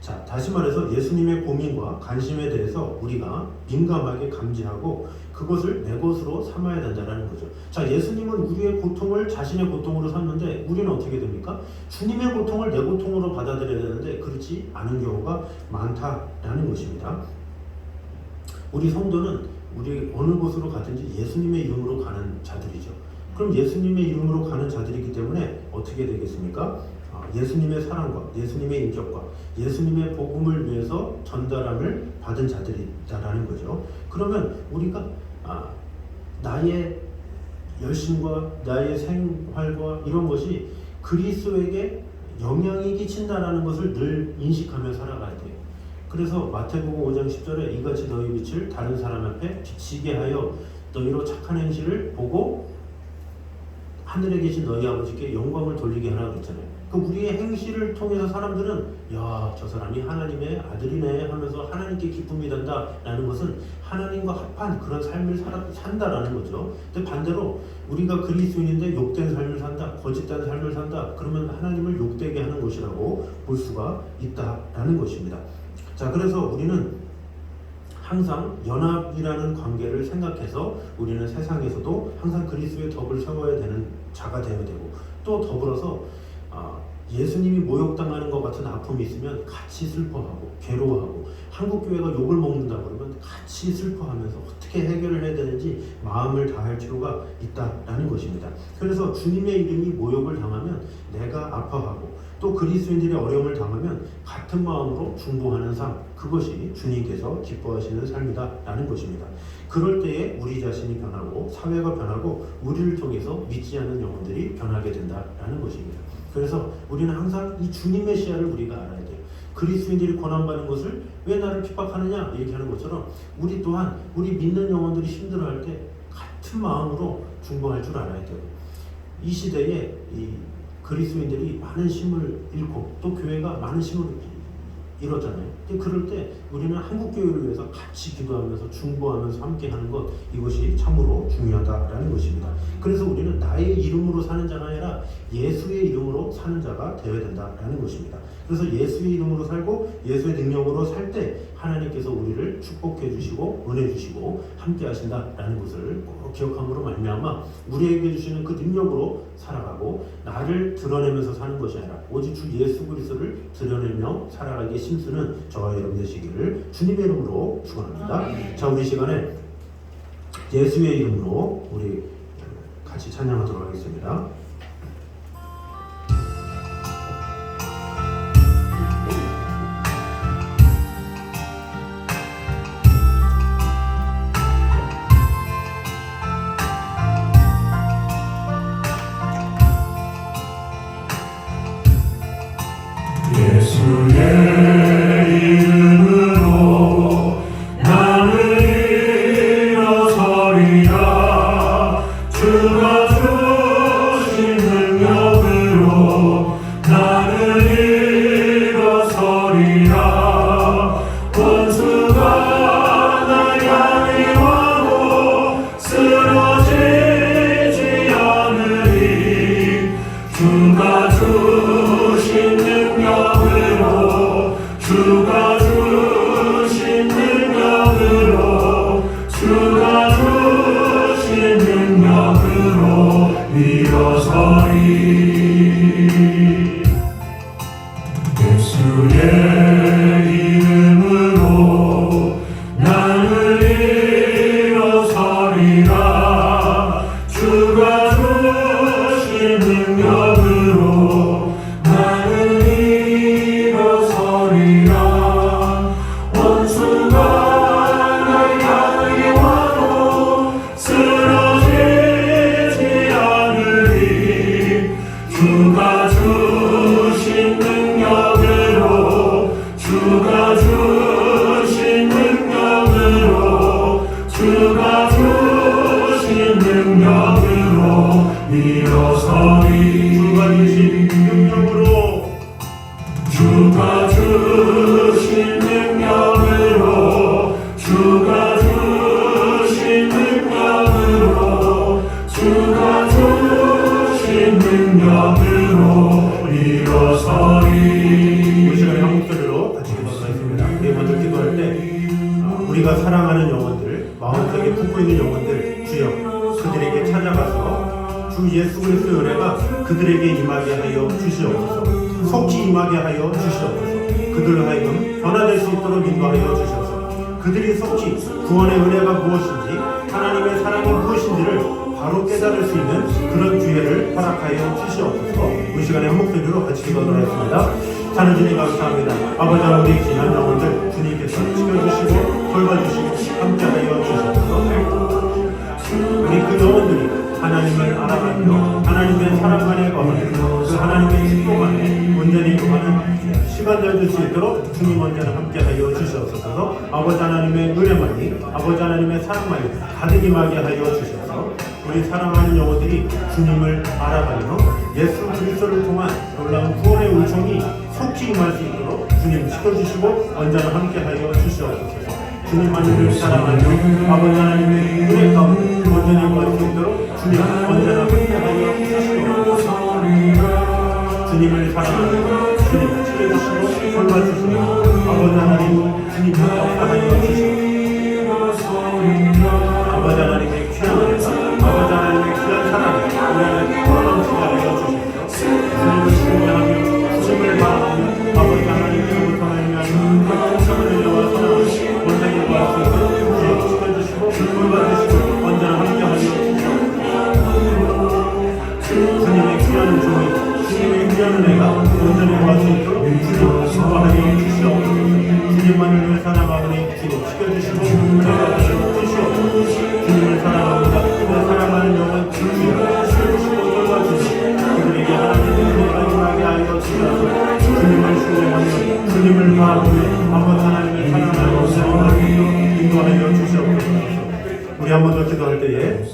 자, 다시 말해서 예수님의 고민과 관심에 대해서 우리가 민감하게 감지하고 그것을 내 것으로 삼아야 된다는 거죠. 자, 예수님은 우리의 고통을 자신의 고통으로 삼는데 우리는 어떻게 됩니까? 주님의 고통을 내 고통으로 받아들여야 되는데 그렇지 않은 경우가 많다라는 것입니다. 우리 성도는 우리 어느 곳으로 가든지 예수님의 이름으로 가는 자들이죠. 그럼 예수님의 이름으로 가는 자들이기 때문에 어떻게 되겠습니까? 예수님의 사랑과 예수님의 인격과 예수님의 복음을 위해서 전달함을 받은 자들이다라는 거죠. 그러면 우리가 나의 열심과 나의 생활과 이런 것이 그리스도에게 영향이 끼친다라는 것을 늘 인식하며 살아가야 돼요. 그래서 마태복음 5장 10절에 이같이 너희 빛을 다른 사람 앞에 비치게 하여 너희로 착한 행실을 보고 하늘에 계신 너희 아버지께 영광을 돌리게 하라 그랬잖아요. 그 우리의 행실을 통해서 사람들은 야, 저 사람이 하나님의 아들이네 하면서 하나님께 기쁨이 된다 라는 것은 하나님과 합한 그런 삶을 산다라는 거죠. 근데 반대로 우리가 그리스도인인데 욕된 삶을 산다, 거짓된 삶을 산다, 그러면 하나님을 욕되게 하는 것이라고 볼 수가 있다라는 것입니다. 자, 그래서 우리는 항상 연합이라는 관계를 생각해서 우리는 세상에서도 항상 그리스도의 덕을 세워야 되는 자가 되어야 되고, 또 더불어서 예수님이 모욕당하는 것 같은 아픔이 있으면 같이 슬퍼하고 괴로워하고, 한국교회가 욕을 먹는다 그러면 같이 슬퍼하면서 어떻게 해결을 해야 되는지 마음을 다할 필요가 있다라는 것입니다. 그래서 주님의 이름이 모욕을 당하면 내가 아파하고, 또 그리스도인들이 어려움을 당하면 같은 마음으로 중보하는 삶, 그것이 주님께서 기뻐하시는 삶이다라는 것입니다. 그럴 때에 우리 자신이 변하고 사회가 변하고 우리를 통해서 믿지 않는 영혼들이 변하게 된다라는 것입니다. 그래서 우리는 항상 이 주님의 시야를 우리가 알아야 돼요. 그리스도인들이 고난받는 것을 왜 나를 핍박하느냐 얘기하는 것처럼 우리 또한 우리 믿는 영혼들이 힘들어할 때 같은 마음으로 중보할 줄 알아야 돼요. 이 시대에 이 그리스도인들이 많은 힘을 잃고 또 교회가 많은 힘을 잃었잖아요. 그럴 때 우리는 한국교회를 위해서 같이 기도하면서 중보하면서 함께하는 것, 이것이 참으로 중요하다라는 것입니다. 그래서 우리는 나의 이름으로 사는 자가 아니라 예수의 이름으로 사는 자가 되어야 된다라는 것입니다. 그래서 예수의 이름으로 살고 예수의 능력으로 살 때 하나님께서 우리를 축복해 주시고 은혜 주시고 함께 하신다라는 것을 꼭 기억함으로 말미암아 우리에게 주시는 그 능력으로 살아가고 나를 드러내면서 사는 것이 아니라 오직 주 예수 그리스도를 드러내며 살아가기에 힘쓰는 저와 여러분 되시기를 주님의 이름으로 축원합니다. 자, 우리 시간에 예수의 이름으로 우리 같이 찬양하도록 하겠습니다.
예수의 이름으로 나는 일어서리라. 주가 주신 능력으로 나는 일어서리라. 원수가 날 향해 와도 쓰러지지 않으리. 주가 주신 능력으로 주가 주신 능력으로 주가 주신 능력으로 일어서리. 예수의 이름으로 나는 일어서리라. 주가 주신 능력으로 나는 일어서리라. 원수가 날 향해 와도 쓰러지지 않으리. 주가 주신 능력으로 주가 주신 능력으로 주가 주신 능력으로 일어서리. 주가 주신 능력으로 주가 주신 능력으로 주가 주신 능력으로 일어서리.
우리 시간에 한 목소리로 같이 기도하겠습니다. 우리 먼저 기도할 때 우리가 사랑하는 영혼들, 마음속에 품고 있는 영혼들 주여 그들에게 찾아가서 주 예수 그리스도의 은혜가 그들에게 임하게 하여 주시옵소서. 속히 임하게 하여 주시옵소서. 그들로 하여금 변화될 수 있도록 인도하여 주시옵소서. 그들이 속히 구원의 은혜가 무엇인지 하나님의 사랑이 무엇인지를 바로 깨달을 수 있는 그런 기회를 허락하여 주시옵소서. 우리 시간에 한 목소리로 같이 기도하도록 하겠습니다. 사는 주님 감사합니다. 아버지 우리 귀한 영혼들 주님께서 지켜주시고 돌봐주시고 함께하여 주시옵소서. 우리 그 영혼들이 하나님을 알아가며 하나님의 사랑 안에 거하는 그 하나님의 축복 안에 온전히 거하는 시간 될 수 있도록 주님 언제나 함께하여 주시옵소서. 아버지 하나님의 은혜만이 아버지 하나님의 사랑만이 가득 임하게 하여 주셔서 우리 사랑하는 영혼들이 주님을 알아가며 예수 그리스도를 통한 놀라운 구원의 은총이 속히 임할 수 있도록 주님 지켜주시고 언제나 함께하여 주시옵소서. 주님만을 사랑하며 아버지 하나님의 은혜 가운데 언제나 임할 수 있도록 주님 언제나 함께하여 주시옵소서. 주님을 사랑하며 주님 지켜주시고 돌봐주시고 아버지 하나님 주님 감사하여 주시옵소서. 아버지 하나님의 귀한 은혜가 아버지 하나님의 귀한 사랑이 우리를 넘치게 하여 주시옵소서. 주님을 신뢰하며 주님을 바라보며 아버지 하나님께로부터 말미암아 성령의 은혜와 사랑을 온전히 구할 수 있도록 주여 지켜주시고 돌봐주시고 언제나 함께하여 주시옵소서. 주님의 귀한 종이 주님의 귀한 은혜가 온전히 구할 수 있도록 주님 인도하여 주시옵소서. 주님만을 위해 사랑하오니 주님 지켜주시고 돌봐주시고 주시옵소서. 아버지 하나님의 사랑하는 온전히 인도하여 주시옵소서. 우리 한 번 더 기도할 때에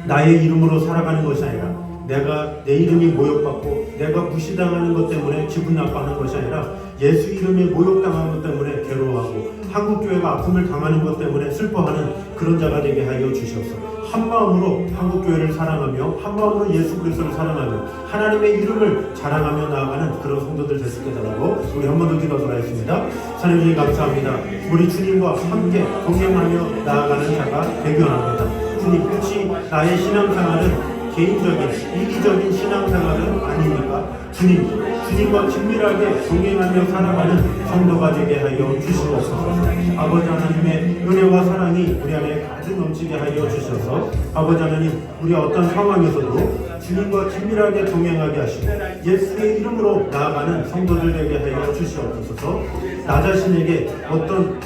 나의 이름으로 살아가는 것이 아니라 내가 내 이름이 모욕받고 내가 무시당하는 것 때문에 기분 나빠하는 것이 아니라 예수 이름에 모욕당하는 것 때문에 괴로워하고 한국교회가 아픔을 당하는 것 때문에 슬퍼하는 그런 자가 되게 하여 주시옵소서. 한 마음으로 한국교회를 사랑하며 한 마음으로 예수 그리스도를 사랑하며 하나님의 이름을 자랑하며 나아가는 그런 성도들 될 수 있게 달라고 우리 한 번 더 기도하도록 하겠습니다. 하나님 감사합니다. 우리 주님과 함께 동행하며 나아가는 자가 되기 원합니다. 주님, 혹시 나의 신앙생활은 개인적인, 이기적인 신앙생활은 아닙니까? 주님과 긴밀하게 동행하며 살아가는 성도가 되게 하여 주시옵소서. 아버지 하나님의 은혜와 사랑이 우리 안에 가득 넘치게 하여 주셔서 아버지 하나님, 우리 어떤 상황에서도 주님과 긴밀하게 동행하게 하시고 예수의 이름으로 나아가는 성도들 되게 하여 주시옵소서. 나 자신에게 어떤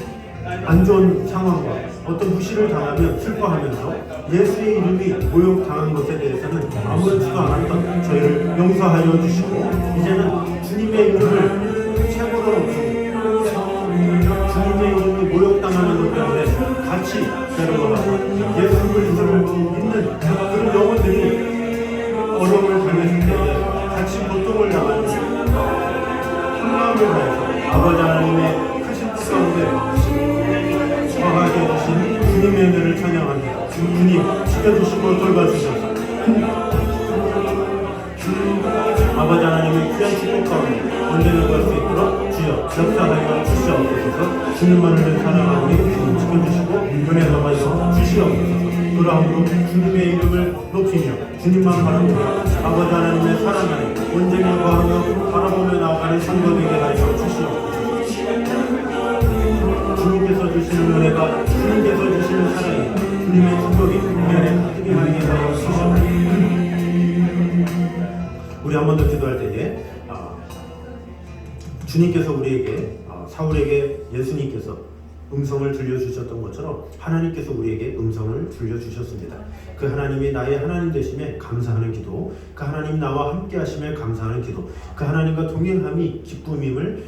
안 좋은 상황과 어떤 무시를 당하면 슬퍼하면서 예수의 이름이 모욕당한 것에 대해서는 아무렇지도 않았던 저희를 용서하여 주시고 이제는 주님의 이름을 최고로 높이고 주님의 이름이 모욕당하는 것 때문에 같이 괴로워하고 예수 그리스도를 믿는 그런 영혼들이 어려움을 당했을 때에 같이 고통을 당하는 한마음을 다해서 아버지 하나님의 크신 뜻 가운데 거하게 해주신 주님의 은혜를 찬양합니다. 주님 지켜주시고 돌봐주셔서 아버지 하나님의 귀한 축복 가운데 언제나 구할 수 있도록 주여 역사하여 주시옵소서. 주님만을 사랑하오니 주님 지켜주시고 은혜 넘하여 주시옵소서. 그러함으로 주님의 이름을 높이며 주님만 바라보며 아버지 하나님의 사랑하는 온전히 구하며 바라보며 나아가는 성도 되게 하여 주시옵소서. 주님께서 주시는 은혜가 주님께서 주시는 사랑이 주님의 축복이 우리 안에 가득히 하게 하여 주시옵소서. 우리 한 번 더 기도할 때에 주님께서 우리에게 사울에게 예수님께서 음성을 들려주셨던 것처럼 하나님께서 우리에게 음성을 들려주셨습니다. 그 하나님이 나의 하나님 되심에 감사하는 기도, 그 하나님 나와 함께 하심에 감사하는 기도, 그 하나님과 동행함이 기쁨임을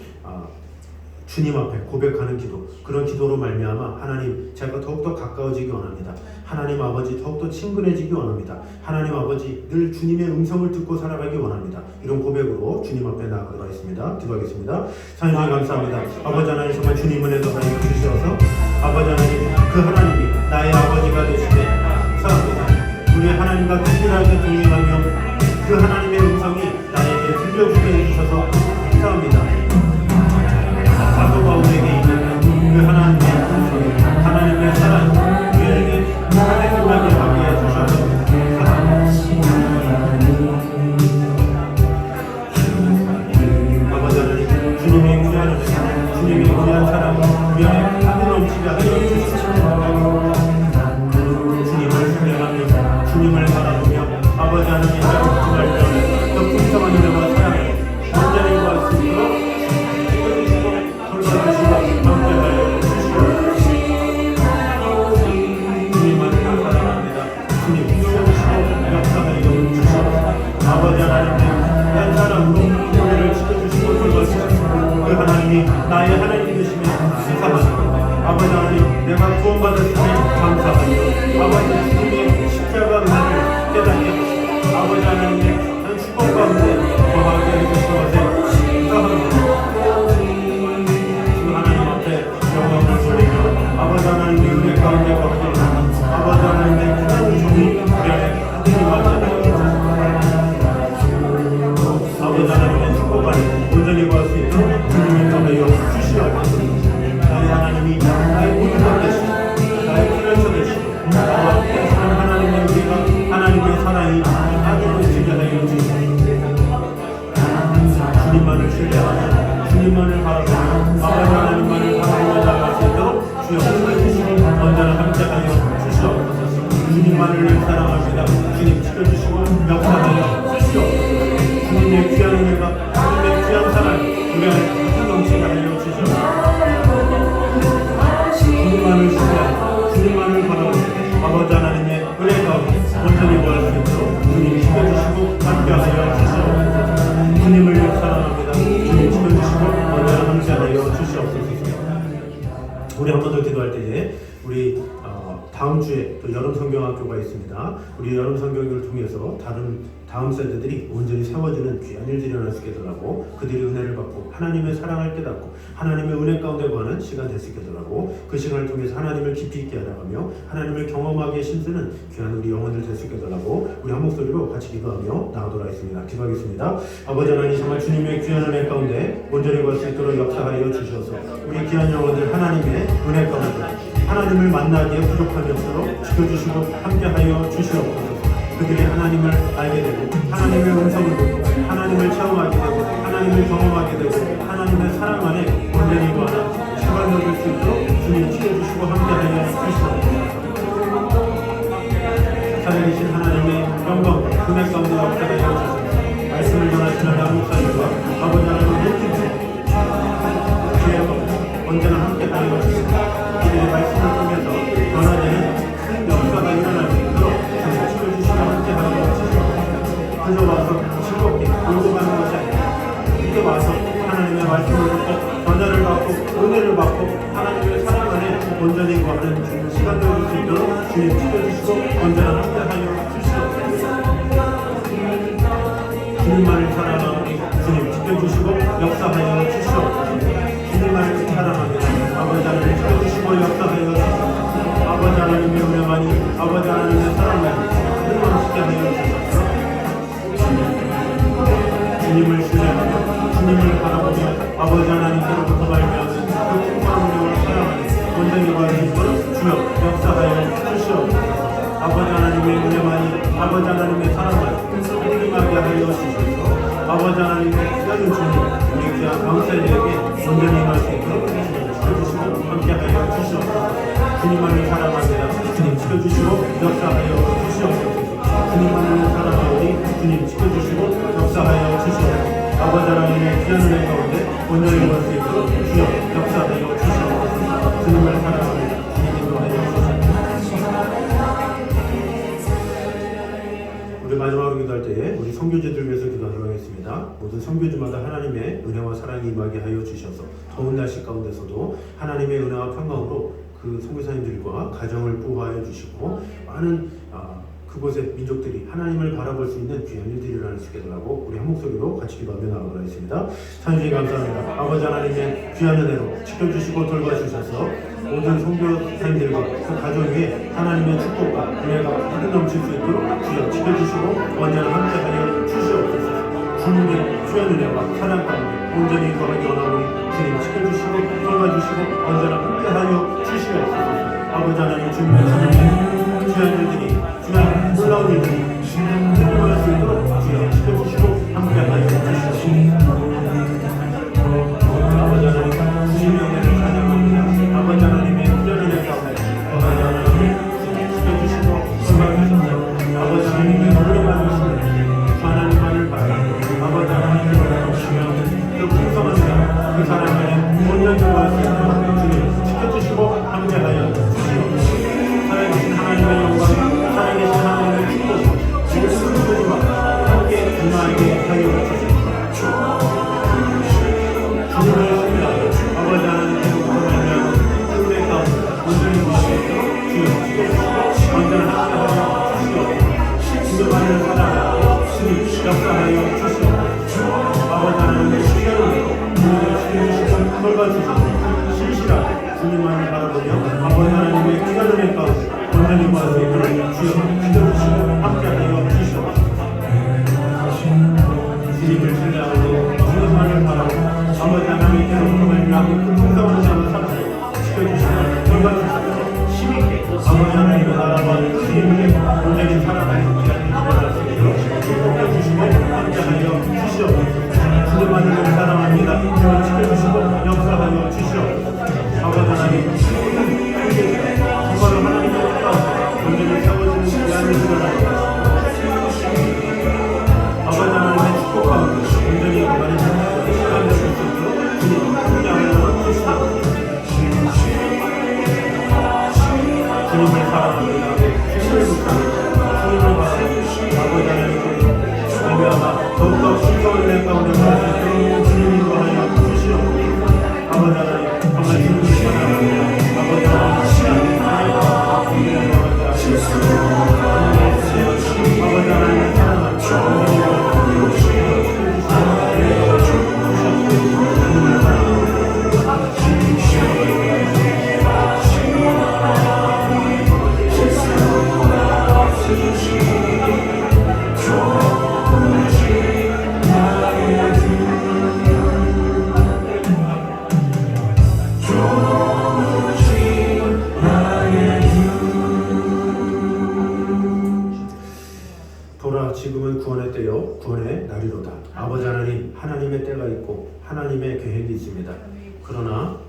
주님 앞에 고백하는 기도, 그런 기도로 말미암아 하나님 제가 더욱더 가까워지기 원합니다. 하나님 아버지 더욱더 친근해지기 원합니다. 하나님 아버지 늘 주님의 음성을 듣고 살아가기 원합니다. 이런 고백으로 주님 앞에 나아가도록 하겠습니다. 기도하겠습니다. 하나님 감사합니다. 아버지 하나님 정말 주님 은혜도 하나님 주셔서 아버지 하나님 그 하나님이 나의 아버지가 되시되 감사합니다. 우리 하나님과 특별하게 동행하며 그 하나님의 음성이 나에게 들려주게 해주셔서 감사합니다. 사도가 우리에게 있는 그 하나님의 음성이 하나님의 사랑 우리에게 하나님하게 하게 해주셔서 아버지 하나님 주님의 귀한 은혜 주님의 귀한 사랑 우리 안에 가득 넘치게 하여 주시옵소서. 주님을 찬양하며 주님을 바라보며 아버지 하나님의 말씀을 더 풍성한 은혜와 사랑을 온전히 구할 수 있도록 아버지 하나님의 한 사람으로 우리를 지켜주시고 돌봐주시고 그 하나님이 나의 하나님 되심에 감사합니다. 아버지 하나님 내가 구원받았음에 감사합니다. 아버지 주님의 십자가 은혜를 깨닫게 하시고 아버지 하나님의 한 축복 가운데 거하게 해주신 것에 감사합니다. 그 하나님 앞에 영광을 돌리며 아버지 하나님의 은혜 가운데 거하게 하시고 아버지 하나님의 기다린 종이 우리 안에 가득히 임하게 아버지 하나님의 축복 안에 온전히 구할 수 있도록 주님을 통하여 주시옵소서. 나의 하나님이 나의 모든 것 되시고 나의 필요서 되시고 나와 함께 사는 하나님의 우리가 하나님의 사랑이 아들로 지게 하여 주시옵소서. 주님만을 신뢰하며 주님만을 바라보며 아버지 하나님만을 바라보며 나아갈 수 있도록 주여 살려주시고 언제나 함께하여 주시옵소서. 주님만을 사랑합니다. 주님 지켜주시고 역사하여 주시옵소서. 주님의 귀한 은혜가 주님의 귀한 사랑 우리 안에 가득 넘치게 하여 주시옵소서. 주님만을 신뢰하고 주님만을 바라보며 아버지 하나님의 은혜 가운데 온전히 구할 수 있도록 주님 지켜주시고 함께하여 주시옵소서. 주님을 사랑합니다. 주님 지켜주시고 언제나 함께하여 우리 한 번 더 기도할 때에 우리 다음 주에 또 여름 성경학교가 있습니다. 우리 여름 성경을 통해서 다음 세대들이 온전히 세워지는 귀한 일들이 일어날 수 있게 해달라고, 그들이 은혜를 받고 하나님의 사랑을 깨닫고 하나님의 은혜 가운데 거하는 시간 될 수 있게 해달라고, 그 시간을 통해서 하나님을 깊이 있게 알아가며 하나님을 경험하게 힘쓰는 귀한 우리 영혼들 될 수 있게 해달라고 우리 한 목소리로 같이 기도하며 나아가도록 하겠습니다. 기도하겠습니다. 아버지 하나님, 정말 주님의 귀한 은혜 가운데 온전히 걸 수 있도록 역사하여 주셔서 우리 귀한 영혼들 하나님의 은혜 가운데 하나님을 만나기에 부족함이 없도록 지켜주시고 함께하여 주시옵소서. 그들이 하나님을 알게 되고 하나님의 음성을 듣고 하나님을 체험하게 되고 하나님을 경험하게 되고 하나님의 사랑 안에 온전히 거하는 시간을 될 수 있도록 주님 지켜주시고 함께하여 주시옵소서. 살아계신 하나님의 영광 은혜 가운데 역사하여 주셔서 말씀을 전하시는 남목사님과 아버지 하나님의 주여 언제나 함께하여 주시옵소서. 이들의 말씀을 통해서 변화되는 큰 역사가 일어날 수 있도록 주님 지켜주시고 함께하여 주시옵소서. 그저 와서 즐겁게 놀고 가는 것이 아니라 이제 와서 하나님의 말씀을 듣고 변화를 받고 은혜를 받고 하나님의 사랑 안에 온전히 거하는 시간 되어줄 수 있도록 주님 지켜주시고 언제나 함께하여 주시옵소서. 주님만을 사랑하니 주님 지켜주시고 역사하여 주시옵소서. 주님만을 사랑합니다. 아버지 하나님 지켜주시고 역사하여 주시옵소서. 아버지 하나님의 은혜만이 아버지 하나님의 사랑만이 흘러지게 하여 주옵소서. 주님을 신뢰하며 주님을 바라보며 아버지 하나님께로부터 발견하는 그 풍성한 은혜와 사랑을 온전히 받으시도록 주여 역사하여 주시옵소서. 아버지 하나님의 은혜만이 아버지 하나님의 사랑만이 힘하게 하여 주시옵소서. 아버지 하나님의 귀한 주님 우리 귀한 강세에게 온전히 임할 수 있도록 지켜주시고 함께하여 주시옵소서. 주님만을 사랑합니다. 주님 지켜주시고 역사하여 주시옵소서. 주님만을 사랑하오니 주님 지켜주시고 역사하여 주시옵소서. 아버지 하나님의 귀한 은혜 가운데 온전히 임할 수 있도록 주여 역사하여 주시옵소서. 주님을 사랑합니다. 주님 인도하여 주시옵소서. 우리 마지막으로 기도할 때에 우리 선교지들 위해서 기도하도록 하겠습니다. 모든 선교지마다 하나님의 은혜와 사랑이 임하게 하여 주셔서 더운 날씨 가운데서도 하나님의 은혜와 평강으로 그 선교사님들과 가정을 보호하여 주시고 많은 그곳의 민족들이 하나님을 바라볼 수 있는 귀한 일들이 일어날 수 있게 해달라고 우리 한 목소리로 같이 기도하며 나아가도록 하겠습니다. 찬양주님 감사합니다. 아버지 하나님의 귀한 은혜로 지켜주시고 돌봐주셔서 모든 선교사님들과 그 가정 위에 하나님의 축복과 은혜가 가득 넘칠 수 있도록 주여 지켜주시고 언제나 함께하여 주시옵소서. 주님의 귀한 은혜와 사랑 가운데 온전히 거하기 원하오니 주님 지켜주시고 돌봐주시고 언제나 함께하여 주시옵소서. 아버지 하나님 주님의 사랑에 귀한 일들이 귀한 놀라운 일들이 일어날 수 있도록 주여 지켜주시고 함께하여 주시옵소서. 아버지 하나님 주님의 은혜를 찬양합니다. 아버지 하나님의 귀한 은혜 가운데 아버지 하나님 지켜주시고 돌봐주셔서 아버지 하나님의 은혜만 주시는 하나님만을 바라고 아버지 하나님을 주시면 그 풍성한 은혜 그 사랑 안에 온전히 거할 수 있도록 주님 지켜주시고 함께하여 주시옵소서. 살아계신 하나님의 영광 살아계신 하나님의 축복 지금 스스로와 함께 임하게 하여 주시옵소서. 주님을 신뢰하여 아버지 하나님께로부터 말미암아 은혜 가운데 온전히 거할 수 있도록 주여 지켜주시고 언제나 함께하여 주시옵소서. 주님만을 사랑하여 주님 역사하여 주시옵소서. 아버지 하나님의 귀한 은혜로 우리를 지켜주시고 돌봐주시고 신실하게 주님만을 바라보며 아버지 하나님의 귀한 은혜 가운데 온전히 거할 수 있도록 주여 지켜주시고 함께하여 주시옵소서. 주님을 신뢰하고 주님만을 바라보며 아버지 하나님께로부터 말미암아 그 풍성한 자를 삼으시고 지켜주시고 돌봐주시고 힘있게 아버지 하나님의 나라와 주님께 온전히 살아가는 귀한 일을 수 있도록 축복해주시고 함께하여 주시옵소서. 주님만을 사랑합니다. 주님 지켜주시고 역사하여 주시옵소서. 아버지 하나님 정말로 하나님의 뜻가운데 온전히 세워지는 귀한 일을 일어나게 아버지 하나님의 축복 가운데 온전히 거하는 시간 되실 수 있도록 주님 함께하여 주시옵소서. 주님을 사랑합니다. 주님을 묵상합니다. 주님을 아버지 하나님, 하나님의 때가 있고 하나님의 계획이 있습니다. 그러나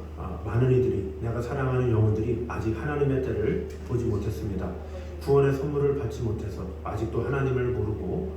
많은 이들이, 내가 사랑하는 영혼들이 아직 하나님의 때를 보지 못했습니다. 구원의 선물을 받지 못해서 아직도 하나님을 모르고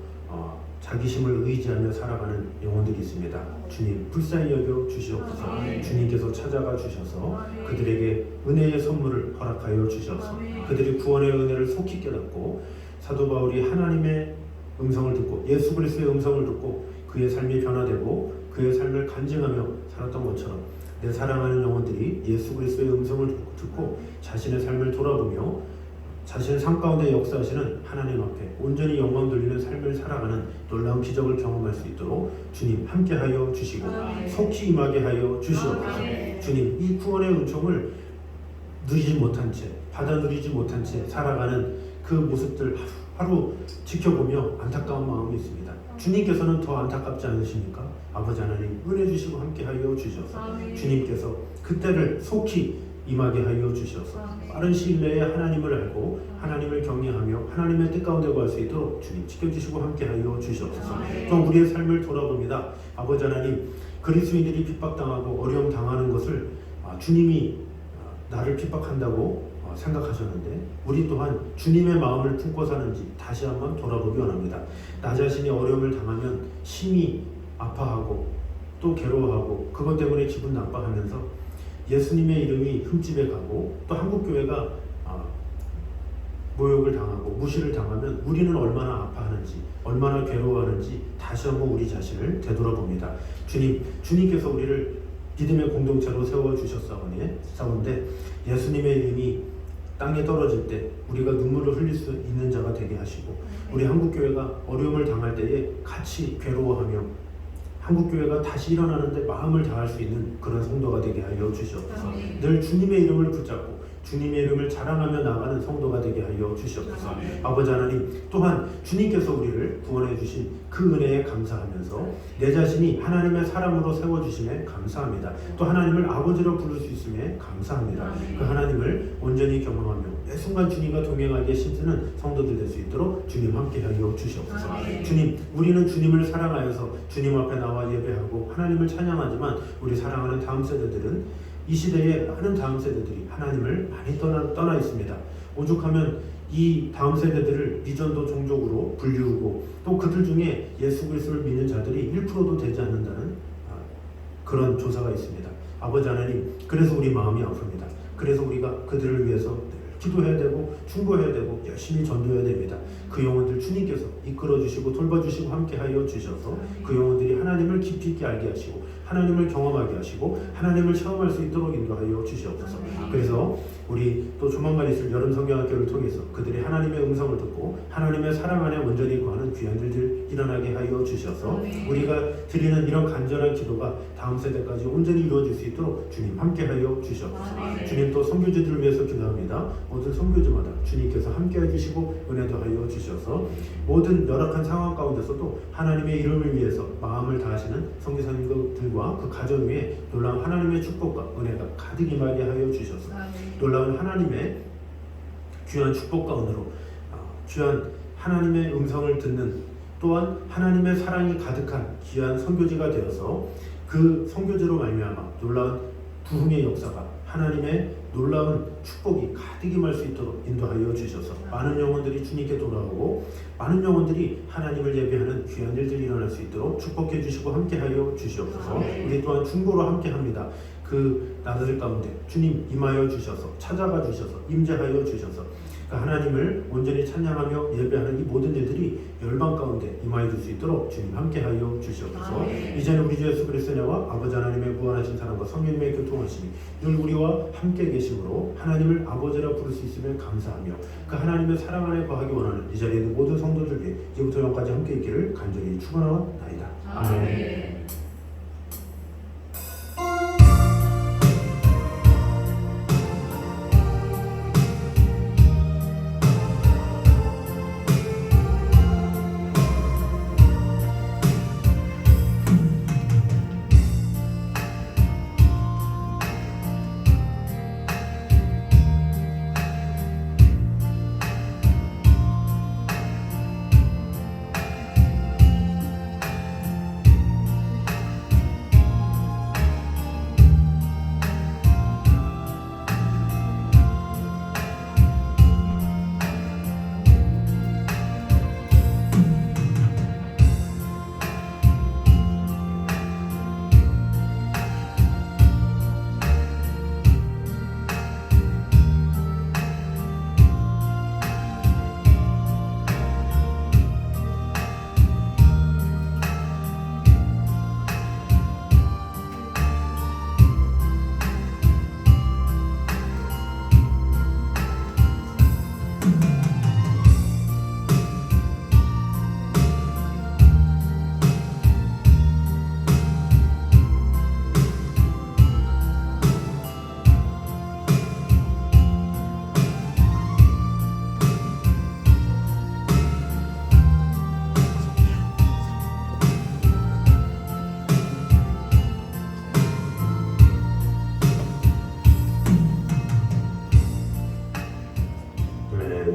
자기심을 의지하며 살아가는 영혼들이 있습니다. 주님 불쌍히 여겨 주시옵소서. 주님께서 찾아가 주셔서 그들에게 은혜의 선물을 허락하여 주셔서 그들이 구원의 은혜를 속히 깨닫고 사도 바울이 하나님의 음성을 듣고 예수 그리스도의 음성을 듣고 그의 삶이 변화되고 그의 삶을 간증하며 살았던 것처럼 내 사랑하는 영혼들이 예수 그리스도의 음성을 듣고 자신의 삶을 돌아보며 자신의 삶 가운데 역사하시는 하나님 앞에 온전히 영광 돌리는 삶을 살아가는 놀라운 기적을 경험할 수 있도록 주님 함께하여 주시고 속히 임하게 하여 주시옵소서. 주님 이 구원의 은총을 누리지 못한 채 받아 누리지 못한 채 살아가는 그 모습들 하루 지켜보며 안타까운 마음이 있습니다. 주님께서는 더 안타깝지 않으십니까? 아버지 하나님 은혜 주시고 함께하여 주셔서 주님께서 그때를 속히 임하게 하여 주셔서 빠른 시일 내에 하나님을 알고 하나님을 경외하며 하나님의 뜻 가운데 갈 수 있도록 주님 지켜주시고 함께하여 주시옵소서. 또 우리의 삶을 돌아봅니다. 아버지 하나님 그리스도인들이 핍박당하고 어려움 당하는 것을 주님이 나를 핍박한다고 생각하셨는데 우리 또한 주님의 마음을 품고 사는지 다시 한번 돌아보기 원합니다. 나 자신이 어려움을 당하면 심히 아파하고 또 괴로워하고 그것 때문에 기분 나빠하면서 예수님의 이름이 흠집에 가고 또 한국교회가 모욕을 당하고 무시를 당하면 우리는 얼마나 아파하는지 얼마나 괴로워하는지 다시 한번 우리 자신을 되돌아봅니다. 주님께서 우리를 믿음의 공동체로 세워주셨사온데 예수님의 이름이 땅에 떨어질 때 우리가 눈물을 흘릴 수 있는 자가 되게 하시고 우리 한국교회가 어려움을 당할 때에 같이 괴로워하며 한국교회가 다시 일어나는데 마음을 다할 수 있는 그런 성도가 되게 하여 주시옵소서. 늘 주님의 이름을 붙잡고 주님의 이름을 자랑하며 나가는 성도가 되게 하여 주시옵소서. 아버지 하나님 또한 주님께서 우리를 구원해 주신 그 은혜에 감사하면서 내 자신이 하나님의 사람으로 세워주심에 감사합니다. 또 하나님을 아버지로 부를 수 있음에 감사합니다. 그 하나님을 온전히 경험하며 매 순간 주님과 동행하기에 힘쓰는 성도들 될 수 있도록 주님 함께 하여 주시옵소서. 주님 우리는 주님을 사랑하여서 주님 앞에 나와 예배하고 하나님을 찬양하지만 우리 사랑하는 다음 세대들은 이 시대에 많은 다음 세대들이 하나님을 많이 떠나 있습니다. 오죽하면 이 다음 세대들을 미전도 종족으로 분류하고 또 그들 중에 예수 그리스도를 믿는 자들이 1%도 되지 않는다는 그런 조사가 있습니다. 아버지 하나님 그래서 우리 마음이 아픕니다. 그래서 우리가 그들을 위해서 기도해야 되고 충고해야 되고 열심히 전도해야 됩니다. 그 영혼들 주님께서 이끌어주시고 돌봐주시고 함께하여 주셔서 그 영혼들이 하나님을 깊이 있게 알게 하시고 하나님을 경험하게 하시고 하나님을 체험할 수 있도록 인도하여 주시옵소서. 그래서 우리 또 조만간 있을 여름 성경학교를 통해서 그들이 하나님의 음성을 듣고 하나님의 사랑 안에 온전히 거하는 귀한 일들 일어나게 하여 주셔서 우리가 드리는 이런 간절한 기도가 다음 세대까지 온전히 이루어질 수 있도록 주님 함께하여 주시옵소서. 주님 또 선교지들을 위해서 기도합니다. 모든 선교지마다 주님께서 함께해 주시고 은혜도 하여 주셔서 모든 열악한 상황 가운데서도 하나님의 이름을 위해서 마음을 다하시는 선교사님들과 그 가정 위에 놀라운 하나님의 축복과 은혜가 가득 임하게 하여 주셔서 놀라운 하나님의 귀한 축복과 은혜로 귀한 하나님의 음성을 듣는 또한 하나님의 사랑이 가득한 귀한 선교지가 되어서 그 선교지로 말미암아 놀라운 부흥의 역사가 하나님의 놀라운 축복이 가득 임할 수 있도록 인도하여 주셔서 많은 영혼들이 주님께 돌아오고 많은 영혼들이 하나님을 예배하는 귀한 일들이 일어날 수 있도록 축복해 주시고 함께하여 주시옵소서. 우리 또한 중보로 함께합니다. 그 나들 가운데 주님 임하여 주셔서 찾아가 주셔서 임재하여 주셔서 그 하나님을 온전히 찬양하며 예배하는 이 모든 일들이 열방 가운데 임하여 줄 수 있도록 주님 함께하여 주시옵소서. 이제는 우리 주 예수 그리스도의 은혜와 아버지 하나님의 무한하신 사랑과 성령님의 교통하심이 늘 우리와 함께 계심으로 하나님을 아버지라 부를 수 있음을 감사하며 그 하나님의 사랑 안에 거하기 원하는 이 자리에 있는 모든 성도들에게 이제부터 영까지 함께 있기를 간절히 축원하옵나이다. 아멘.